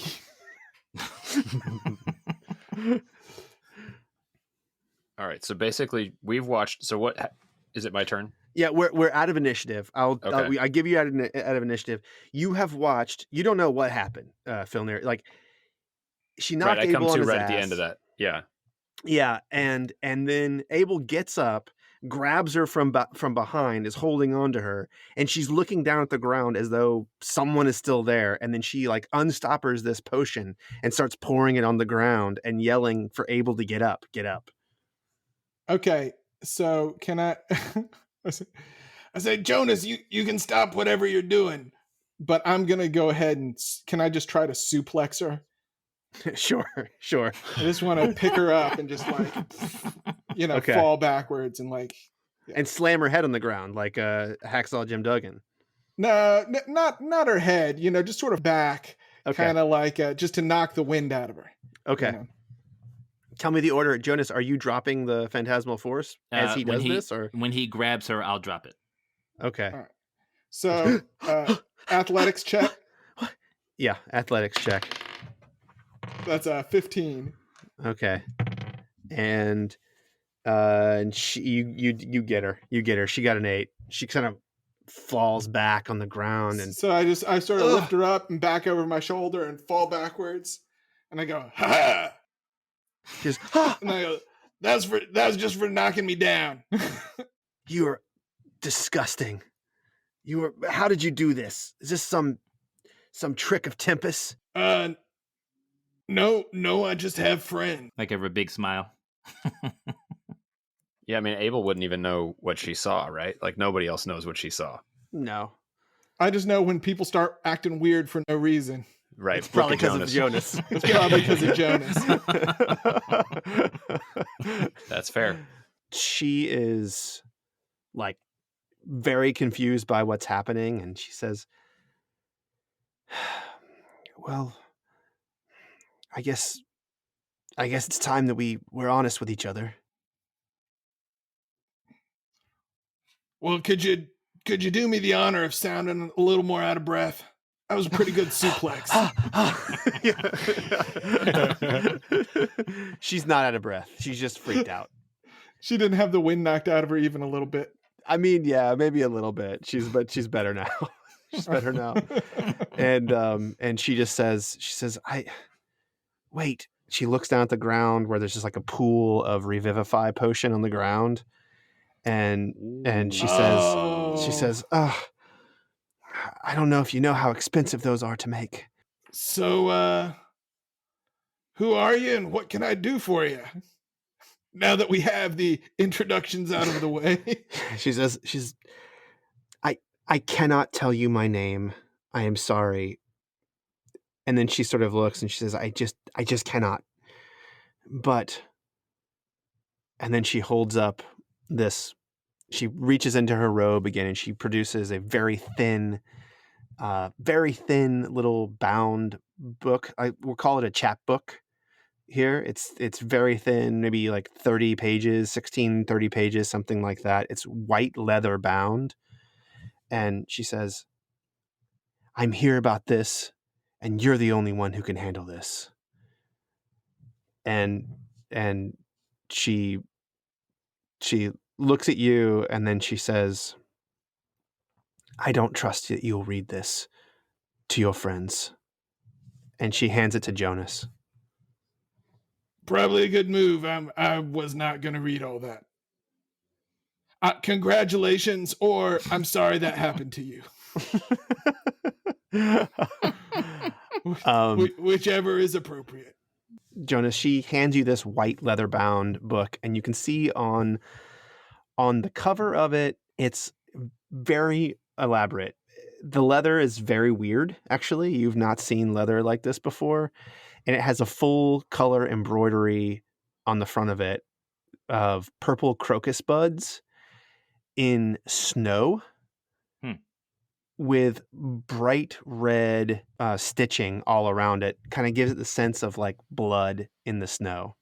All right. So basically, we've watched. So what is it? My turn. Yeah, we're out of initiative. Okay. I give you out of initiative. You have watched. You don't know what happened, Phil Neary. Like she knocked Right. I come Abel on to his right ass. at the end of that. Yeah. Yeah, and then Abel gets up, grabs her from behind, is holding on to her, and she's looking down at the ground as though someone is still there. And then she like unstoppers this potion and starts pouring it on the ground and yelling for Abel to get up, get up. Okay, so can I? I said, Jonas, you can stop whatever you're doing, but I'm gonna go ahead and can I just try to suplex her? Sure. I just want to pick her up and just like, Okay. fall backwards and like, And slam her head on the ground like Hacksaw Jim Duggan. no, not her head, just sort of back, Okay. kind of like just to knock the wind out of her. Okay. Tell me the order. Jonas, are you dropping the phantasmal force as he does this? Or when he grabs her, I'll drop it. okay. All right. So athletics check. Yeah, athletics check. That's a 15. Okay. And she, you get her. You get her. She got an 8. She kind of falls back on the ground, and So I sort of lift her up and back over my shoulder and fall backwards, and I go, ha ha. just And I go, that was just for knocking me down. you are disgusting. How did you do this? Is this some trick of Tempest? No, I just have friends. I give her a big smile. Yeah. I mean, Abel wouldn't even know what she saw, right? Like nobody else knows what she saw. No. I just know when people start acting weird for no reason. Right. It's probably Look at because of Jonas. It's probably because of Jonas. That's fair. She is like very confused by what's happening, and she says, well, I guess it's time that we're honest with each other. Well, could you do me the honor of sounding a little more out of breath? That was a pretty good suplex. She's not out of breath. She's just freaked out. She didn't have the wind knocked out of her even a little bit. I mean, yeah, maybe a little bit. She's better now. She's better now. And she says, wait. She looks down at the ground where there's just like a pool of revivify potion on the ground. And she says, oh, I don't know if you know how expensive those are to make. So, who are you and what can I do for you? Now that we have the introductions out of the way. She says, I cannot tell you my name. I am sorry. And then she sort of looks and she says, I just cannot. And then she holds up she reaches into her robe again and she produces a very thin little bound book. We'll call it a chapbook. here. It's very thin, maybe like 30 pages, 16, 30 pages, something like that. It's white leather bound. And she says, I'm here about this, and you're the only one who can handle this. And she looks at you, and then she says, I don't trust that you'll read this to your friends. And she hands it to Jonas. Probably a good move. I was not going to read all that. Congratulations, or I'm sorry that happened to you. Whichever is appropriate. Jonas, she hands you this white leather bound book, and you can see on the cover of it, it's very elaborate. The leather is very weird, actually. You've not seen leather like this before. And it has a full color embroidery on the front of it of purple crocus buds in snow with bright red stitching all around it. Kind of gives it the sense of like blood in the snow.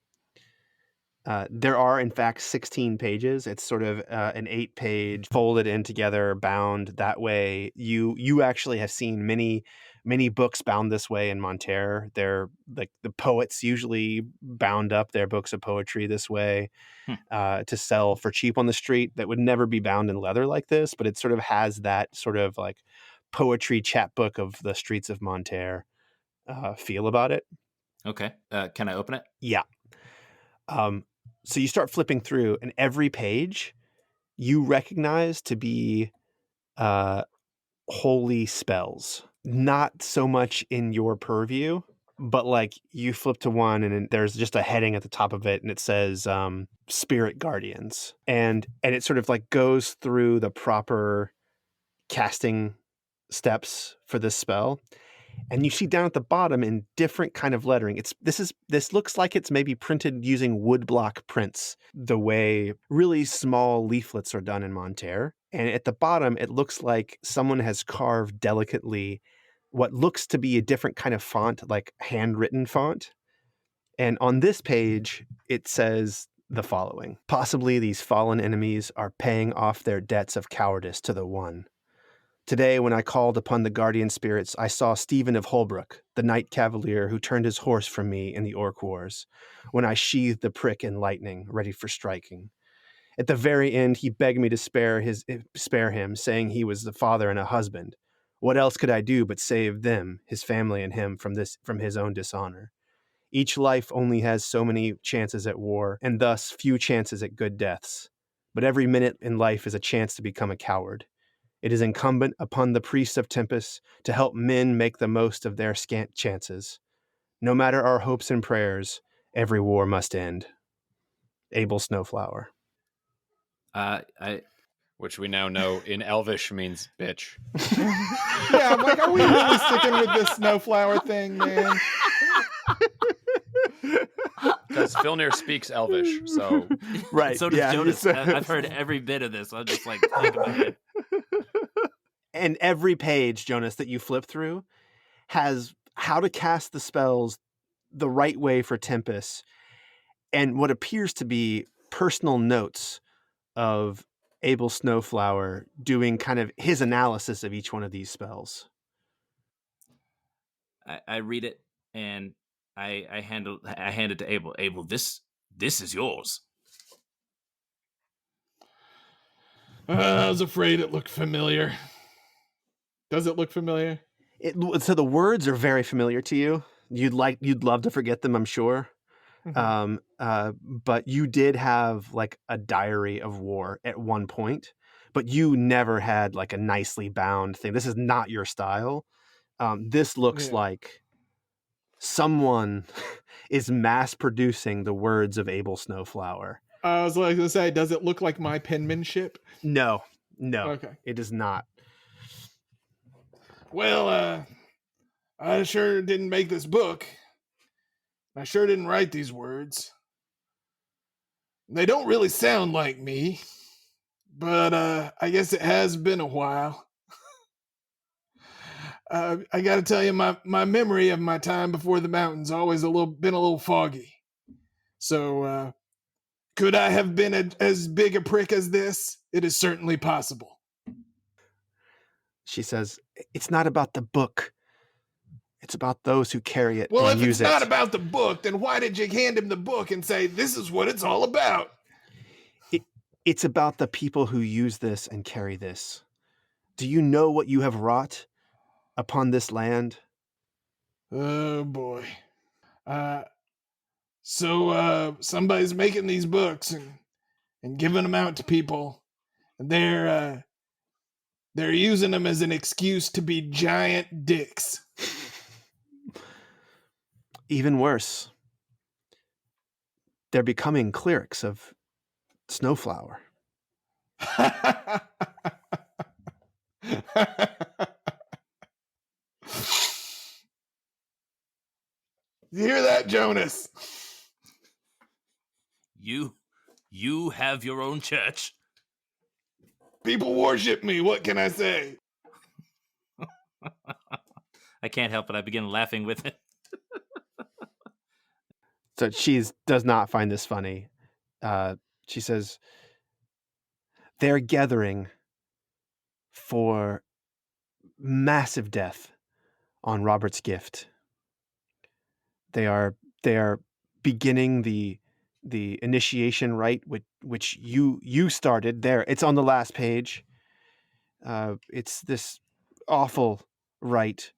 There are, in fact, 16 pages. It's sort of an 8-page folded in together, bound that way. You actually have seen many books bound this way in Monterre. They're like the poets usually bound up their books of poetry this way to sell for cheap on the street. That would never be bound in leather like this, but it sort of has that sort of like poetry chapbook of the streets of Monterre feel about it. Okay. Can I open it? Yeah. So you start flipping through, and every page you recognize to be holy spells. Not so much in your purview, but like you flip to one and there's just a heading at the top of it, and it says Spirit Guardians. And it sort of like goes through the proper casting steps for this spell. And you see down at the bottom in different kind of lettering. This looks like it's maybe printed using woodblock prints, the way really small leaflets are done in Monterre. And at the bottom, it looks like someone has carved delicately what looks to be a different kind of font, like handwritten font. And on this page, it says the following: possibly these fallen enemies are paying off their debts of cowardice to the One. Today, when I called upon the guardian spirits, I saw Stephen of Holbrook, the knight cavalier who turned his horse from me in the Orc Wars, when I sheathed the prick in lightning, ready for striking. At the very end, he begged me to spare him, saying he was the father and a husband. What else could I do but save them, his family, and him from his own dishonor? Each life only has so many chances at war, and thus few chances at good deaths. But every minute in life is a chance to become a coward. It is incumbent upon the priests of Tempest to help men make the most of their scant chances. No matter our hopes and prayers, every war must end. Abel Snowflower. Which we now know in Elvish means bitch. Yeah, I'm like, are we really sticking with this Snowflower thing, man? Because Filnir speaks Elvish, so Right. So does yeah, Jonas. I've heard every bit of this. I'm just like, think about it. And every page, Jonas, that you flip through has how to cast the spells the right way for Tempest, and what appears to be personal notes of Abel Snowflower doing kind of his analysis of each one of these spells. I read it and I hand it to Abel. Abel, this is yours. I was afraid it looked familiar. Does it look familiar? So the words are very familiar to you. You'd love to forget them, I'm sure. Mm-hmm. But you did have like a diary of war at one point, but you never had like a nicely bound thing. This is not your style. This looks like someone is mass producing the words of Abel Snowflower. I was like to say, does it look like my penmanship? No, Okay. It does not. Well, I sure didn't make this book. I sure didn't write these words. They don't really sound like me, but I guess it has been a while. I got to tell you, my memory of my time before the mountains always been a little foggy. So, could I have been as big a prick as this? It is certainly possible. She says, "It's not about the book. It's about those who carry it Well, and if use it's not it." about the book, then why did you hand him the book and say, this is what it's all about? It's about the people who use this and carry this. Do you know what you have wrought upon this land? Oh, boy. So somebody's making these books and giving them out to people. And they're using them as an excuse to be giant dicks. Even worse, they're becoming clerics of Snowflower. You hear that, Jonas? You have your own church. People worship me. What can I say? I can't help it. I begin laughing with it. So she does not find this funny. She says, they're gathering for massive death on Robert's gift. They are beginning the initiation rite, which you started there. It's on the last page. It's this awful rite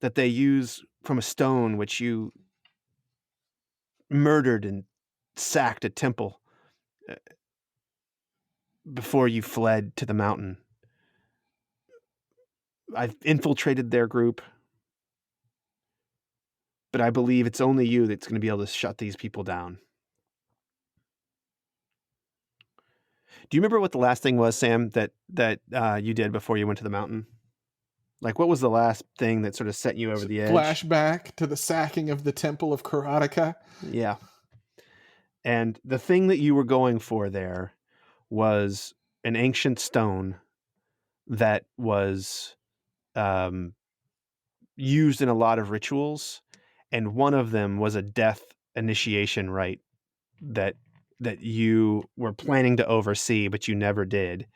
that they use from a stone which you murdered and sacked a temple before you fled to the mountain. I've infiltrated their group, but I believe it's only you that's going to be able to shut these people down. Do you remember what the last thing was, Sam, that you did before you went to the mountain? Like, what was the last thing that sort of set you over the edge? Flashback to the sacking of the Temple of Karateka. Yeah. And the thing that you were going for there was an ancient stone that was used in a lot of rituals, and one of them was a death initiation rite that you were planning to oversee, but you never did,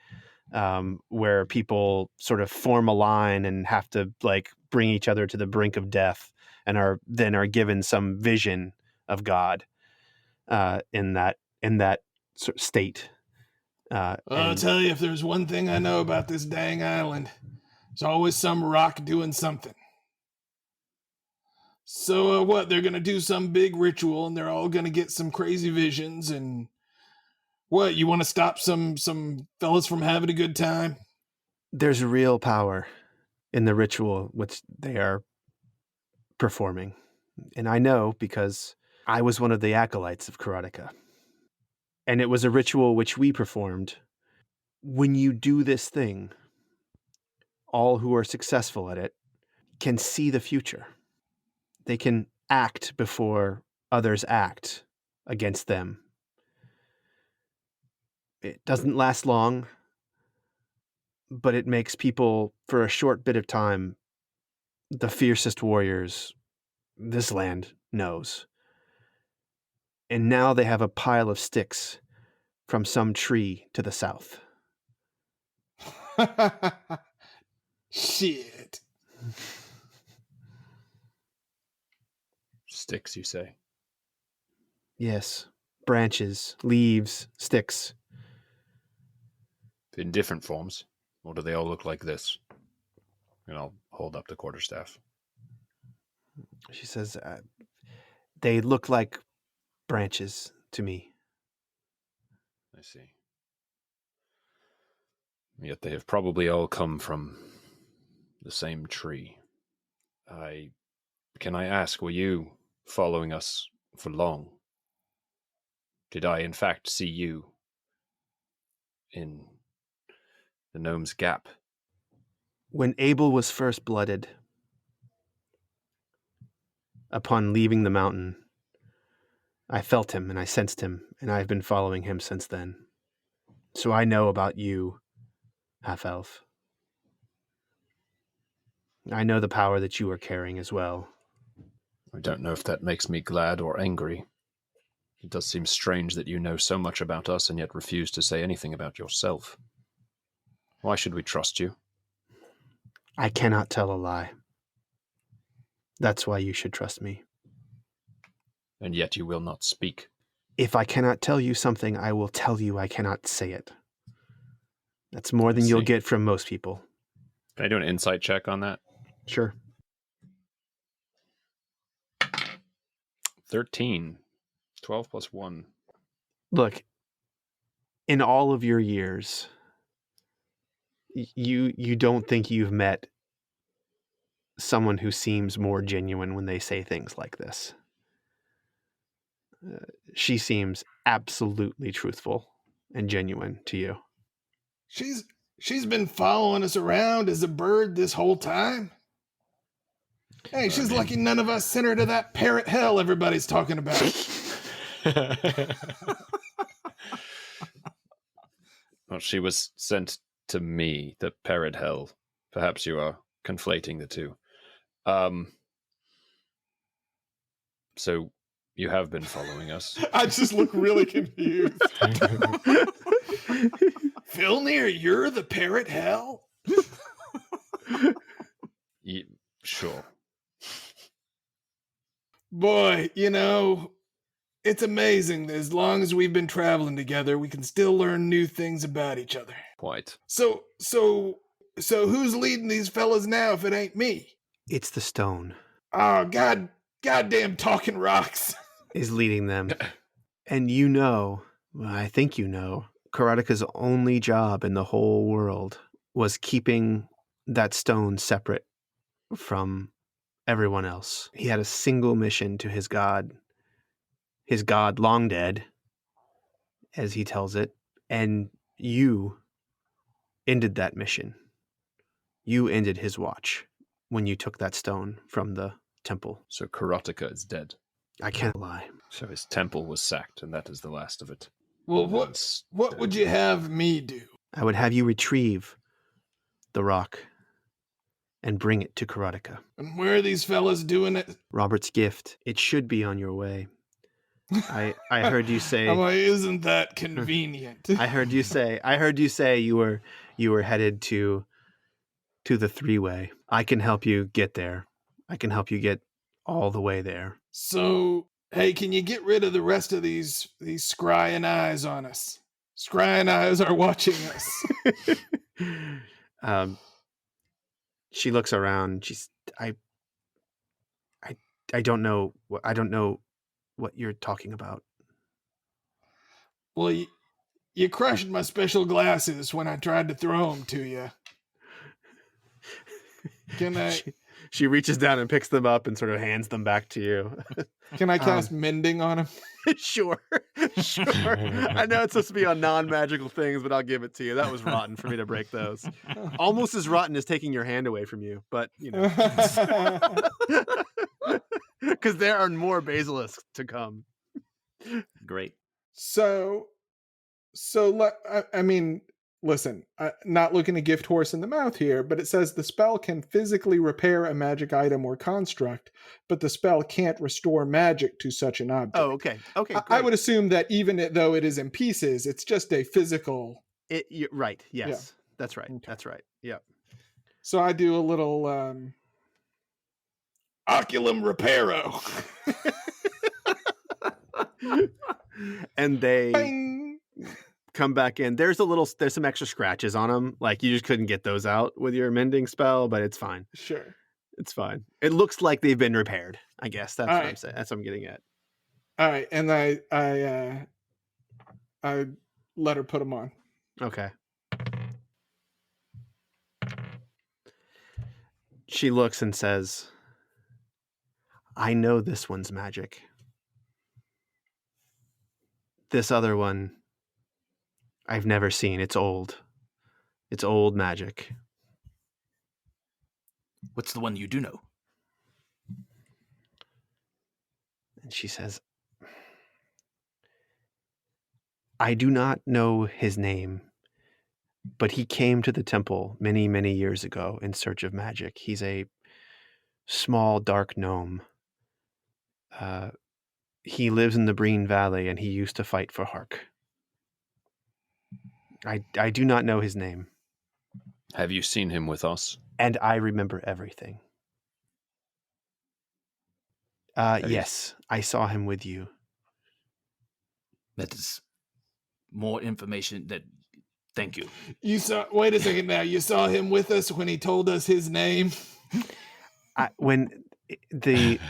where people sort of form a line and have to like bring each other to the brink of death and are given some vision of God in that sort of state. I'll tell you, if there's one thing I know about this dang island, there's always some rock doing something. So what? They're gonna do some big ritual, and they're all gonna get some crazy visions. And what? You want to stop some fellas from having a good time? There's real power in the ritual which they are performing, and I know because I was one of the acolytes of Karateka. And it was a ritual which we performed. When you do this thing, all who are successful at it can see the future. They can act before others act against them. It doesn't last long, but it makes people, for a short bit of time, the fiercest warriors this land knows. And now they have a pile of sticks from some tree to the south. Shit. Sticks, you say? Yes, branches, leaves, sticks. In different forms? Or do they all look like this? And I'll hold up the quarterstaff. She says, they look like branches to me. I see. Yet they have probably all come from the same tree. Can I ask, were you following us for long? Did I, in fact, see you in the Gnome's Gap? When Abel was first blooded, upon leaving the mountain, I felt him and I sensed him, and I've been following him since then. So I know about you, half-elf. I know the power that you are carrying as well. I don't know if that makes me glad or angry. It does seem strange that you know so much about us and yet refuse to say anything about yourself. Why should we trust you? I cannot tell a lie. That's why you should trust me. And yet you will not speak. If I cannot tell you something, I will tell you I cannot say it. That's more than I you'll see. get from most people. Can I do an insight check on that? Sure. 13. 12 plus 1. Look, in all of your years, you don't think you've met someone who seems more genuine when they say things like this. She seems absolutely truthful and genuine to you. She's been following us around as a bird this whole time. Hey, she's lucky none of us sent her to that parrot hell everybody's talking about. Well, she was sent to me, the parrot hell. Perhaps you are conflating the two. So you have been following us. I just look really confused. Filnir, you're the parrot hell? Sure. Boy, it's amazing that as long as we've been traveling together, we can still learn new things about each other. Quite. So who's leading these fellas now if it ain't me? It's the stone Oh, goddamn talking rocks. is leading them. And I think Karatika's only job in the whole world was keeping that stone separate from everyone else. He had a single mission to his god long dead, as he tells it, and you ended that mission. You ended his watch when you took that stone from the temple. So Karatika is dead. I can't lie. So his temple was sacked, and that is the last of it. Well, what would you have me do? I would have you retrieve the rock and bring it to Karatika. And where are these fellas doing it? Robert's gift. It should be on your way. I heard you say. I'm like, isn't that convenient? I heard you say you were headed to the three-way. I can help you get there. I can help you get all the way there. So, hey, can you get rid of the rest of these scrying eyes on us? Scrying eyes are watching us. She looks around. I don't know. I don't know what you're talking about. Well, you crushed my special glasses when I tried to throw them to you. Can I? She reaches down and picks them up and sort of hands them back to you. Can I cast mending on him? Sure. I know it's supposed to be on non-magical things, but I'll give it to you. That was rotten for me to break those. Almost as rotten as taking your hand away from you, but because there are more basilisks to come. Great. So, I mean, listen, not looking to gift horse in the mouth here, but it says the spell can physically repair a magic item or construct, but the spell can't restore magic to such an object. Oh, okay. Okay. I would assume that even though it is in pieces, it's just a physical. You're right. Yes. Yeah. That's right. Okay. That's right. Yeah. So I do a little oculum reparo. And they Bing! come back in. There's some extra scratches on them. Like you just couldn't get those out with your mending spell, but it's fine. Sure. It's fine. It looks like they've been repaired. I guess that's All what right. I'm saying. That's what I'm getting at. All right, and I let her put them on. Okay. She looks and says, I know this one's magic. This other one, I've never seen. It's old. It's old magic. What's the one you do know? And she says, I do not know his name, but he came to the temple many, many years ago in search of magic. He's a small, dark gnome. He lives in the Breen Valley, and he used to fight for Hark. I do not know his name, Have you seen him with us? and I remember everything. you- Yes, I saw him with you. That is more information that. Thank you. You saw. Wait a second now. You saw him with us when he told us his name, When the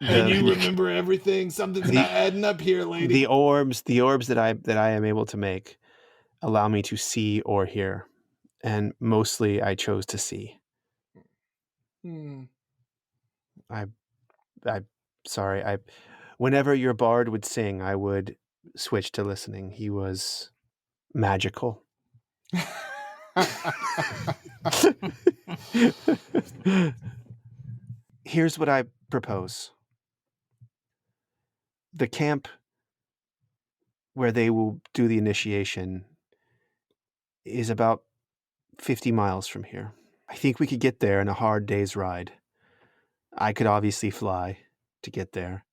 and you remember everything. Something's not adding up here, lady. the orbs that I am able to make allow me to see or hear, and mostly I chose to see. I sorry. Whenever your bard would sing, I would switch to listening. He was magical. Here's what I propose. The camp where they will do the initiation is about 50 miles from here. I think we could get there in a hard day's ride. I could obviously fly to get there.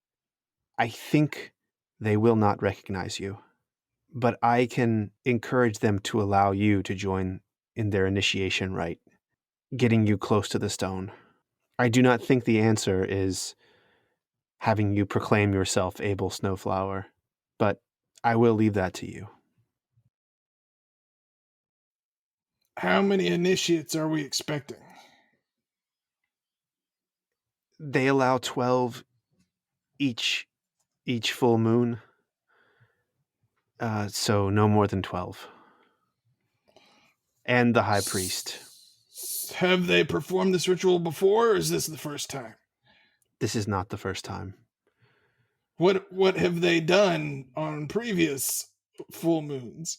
I think they will not recognize you, but I can encourage them to allow you to join in their initiation rite, getting you close to the stone. I do not think the answer is having you proclaim yourself Abel Snowflower, but I will leave that to you. How many initiates are we expecting? They allow 12 each full moon, so no more than 12. And the high priest. Have they performed this ritual before, or is this the first time? This is not the first time. What have they done on previous full moons?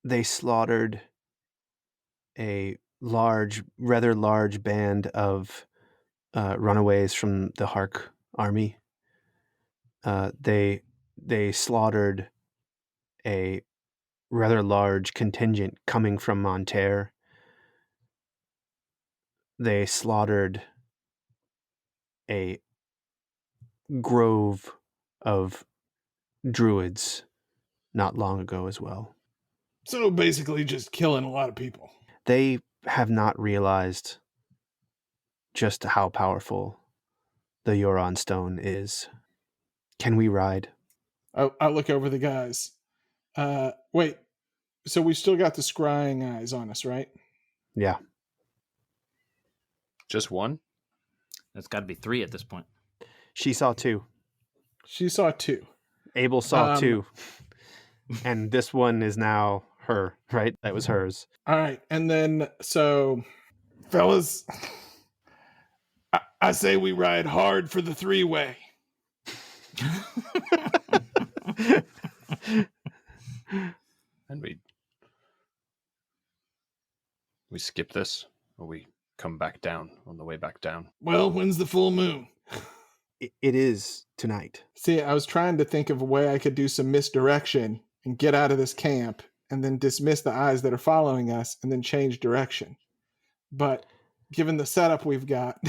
They slaughtered a rather large band of runaways from the Hark army. They slaughtered a rather large contingent coming from Monterre. They slaughtered a grove of druids not long ago as well. So basically just killing a lot of people. They have not realized just how powerful the Euron stone is. Can we ride? I'll look over the guys. Wait, so we still got the scrying eyes on us, right? Yeah. Just one? That's got to be 3 at this point. She saw 2. She saw 2. Abel saw 2. And this one is now her, right? That was hers. All right, and then so, fellas, I say we ride hard for the 3-way. And we skip this, or we come back down on the way back down. Well, when's the full moon? It is tonight. See, I was trying to think of a way I could do some misdirection and get out of this camp and then dismiss the eyes that are following us and then change direction. But given the setup we've got,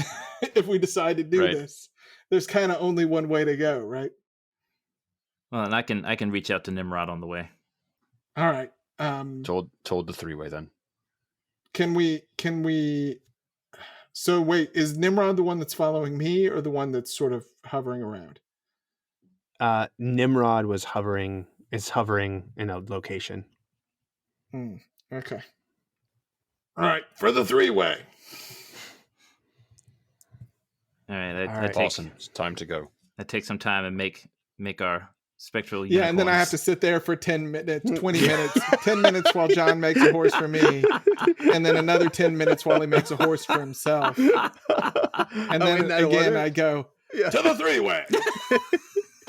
if we decide to do this, there's kind of only one way to go, right? Well, and I can reach out to Nimrod on the way. All right. Told the 3-way then. Can we so wait, is Nimrod the one that's following me or the one that's sort of hovering around? Nimrod is hovering in a location. Okay. All right, for the 3-way. All right, All right. Awesome. It's time to go. that takes some time and make our spectral Yeah, and then I have to sit there for 10 minutes, 20 minutes, 10 minutes while John makes a horse for me, and then another 10 minutes while he makes a horse for himself. And then again, I go, to the 3-way.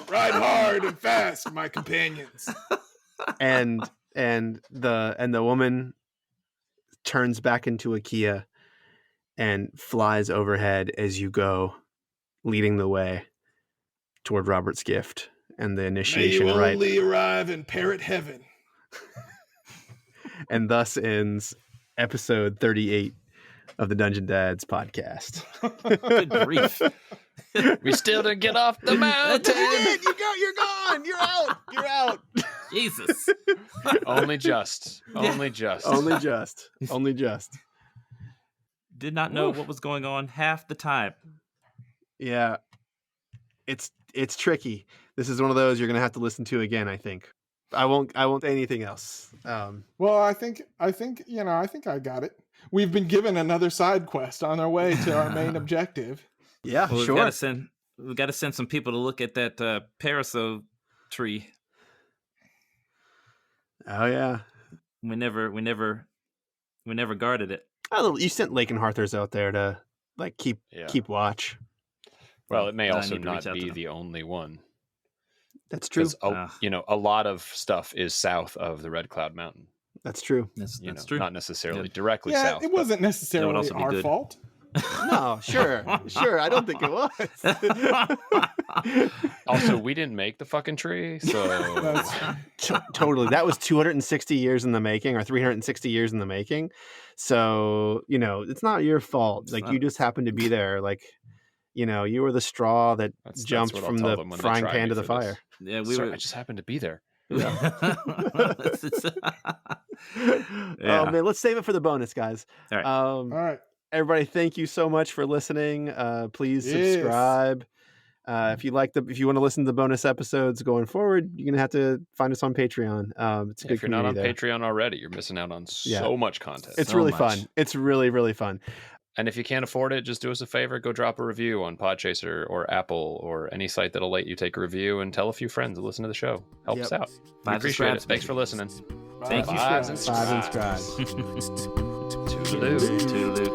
Ride hard and fast, my companions. And the woman turns back into a Kia and flies overhead as you go, leading the way toward Robert's gift and the initiation May you rite. only arrive in parrot heaven. And thus ends episode 38 of the Dungeon Dads podcast. Good grief. We still didn't get off the mountain. You're gone. You're out. You're out. Jesus. Only just. Only just. Only just. Only just. Did not know what was going on half the time. Yeah. It's tricky. This is one of those you're gonna have to listen to again, I think. I won't say anything else. Well, I think I got it. We've been given another side quest on our way to our main objective. Yeah, Well, sure. we got to send some people to look at that parasol tree. Oh yeah. We never guarded it. Oh, you sent Lake and Harthers out there to like keep watch. Well, it may I also need to reach not out to be them. the only one. That's true. Because a lot of stuff is south of the Red Cloud Mountain. That's true. That's true. Not necessarily Yeah. directly Yeah, south. it wasn't necessarily also be our good. fault. No, sure. I don't think it was. Also, we didn't make the fucking tree, so Totally. That was 260 years in the making, or 360 years in the making. So, it's not your fault. Like, you just happened to be there. Like, you were the straw that jumped what I'll from tell the them when they frying try pan me to the for this. fire. Yeah, I just happened to be there. Oh, man. Let's save it for the bonus, guys. All right. All right. Everybody, thank you so much for listening. Please subscribe. If you want to listen to the bonus episodes going forward, you're gonna have to find us on Patreon. It's a good If you're not on community there. Patreon already, you're missing out on so much content. It's So really much. fun. It's really, really fun. And if you can't afford it, just do us a favor, go drop a review on Podchaser or Apple or any site that'll let you take a review, and tell a few friends to listen to the show. Help us out. We 5 appreciate it. subscribes, Thanks for listening. Thank you. 5 Five and subscribe. subscribe. Toodaloo.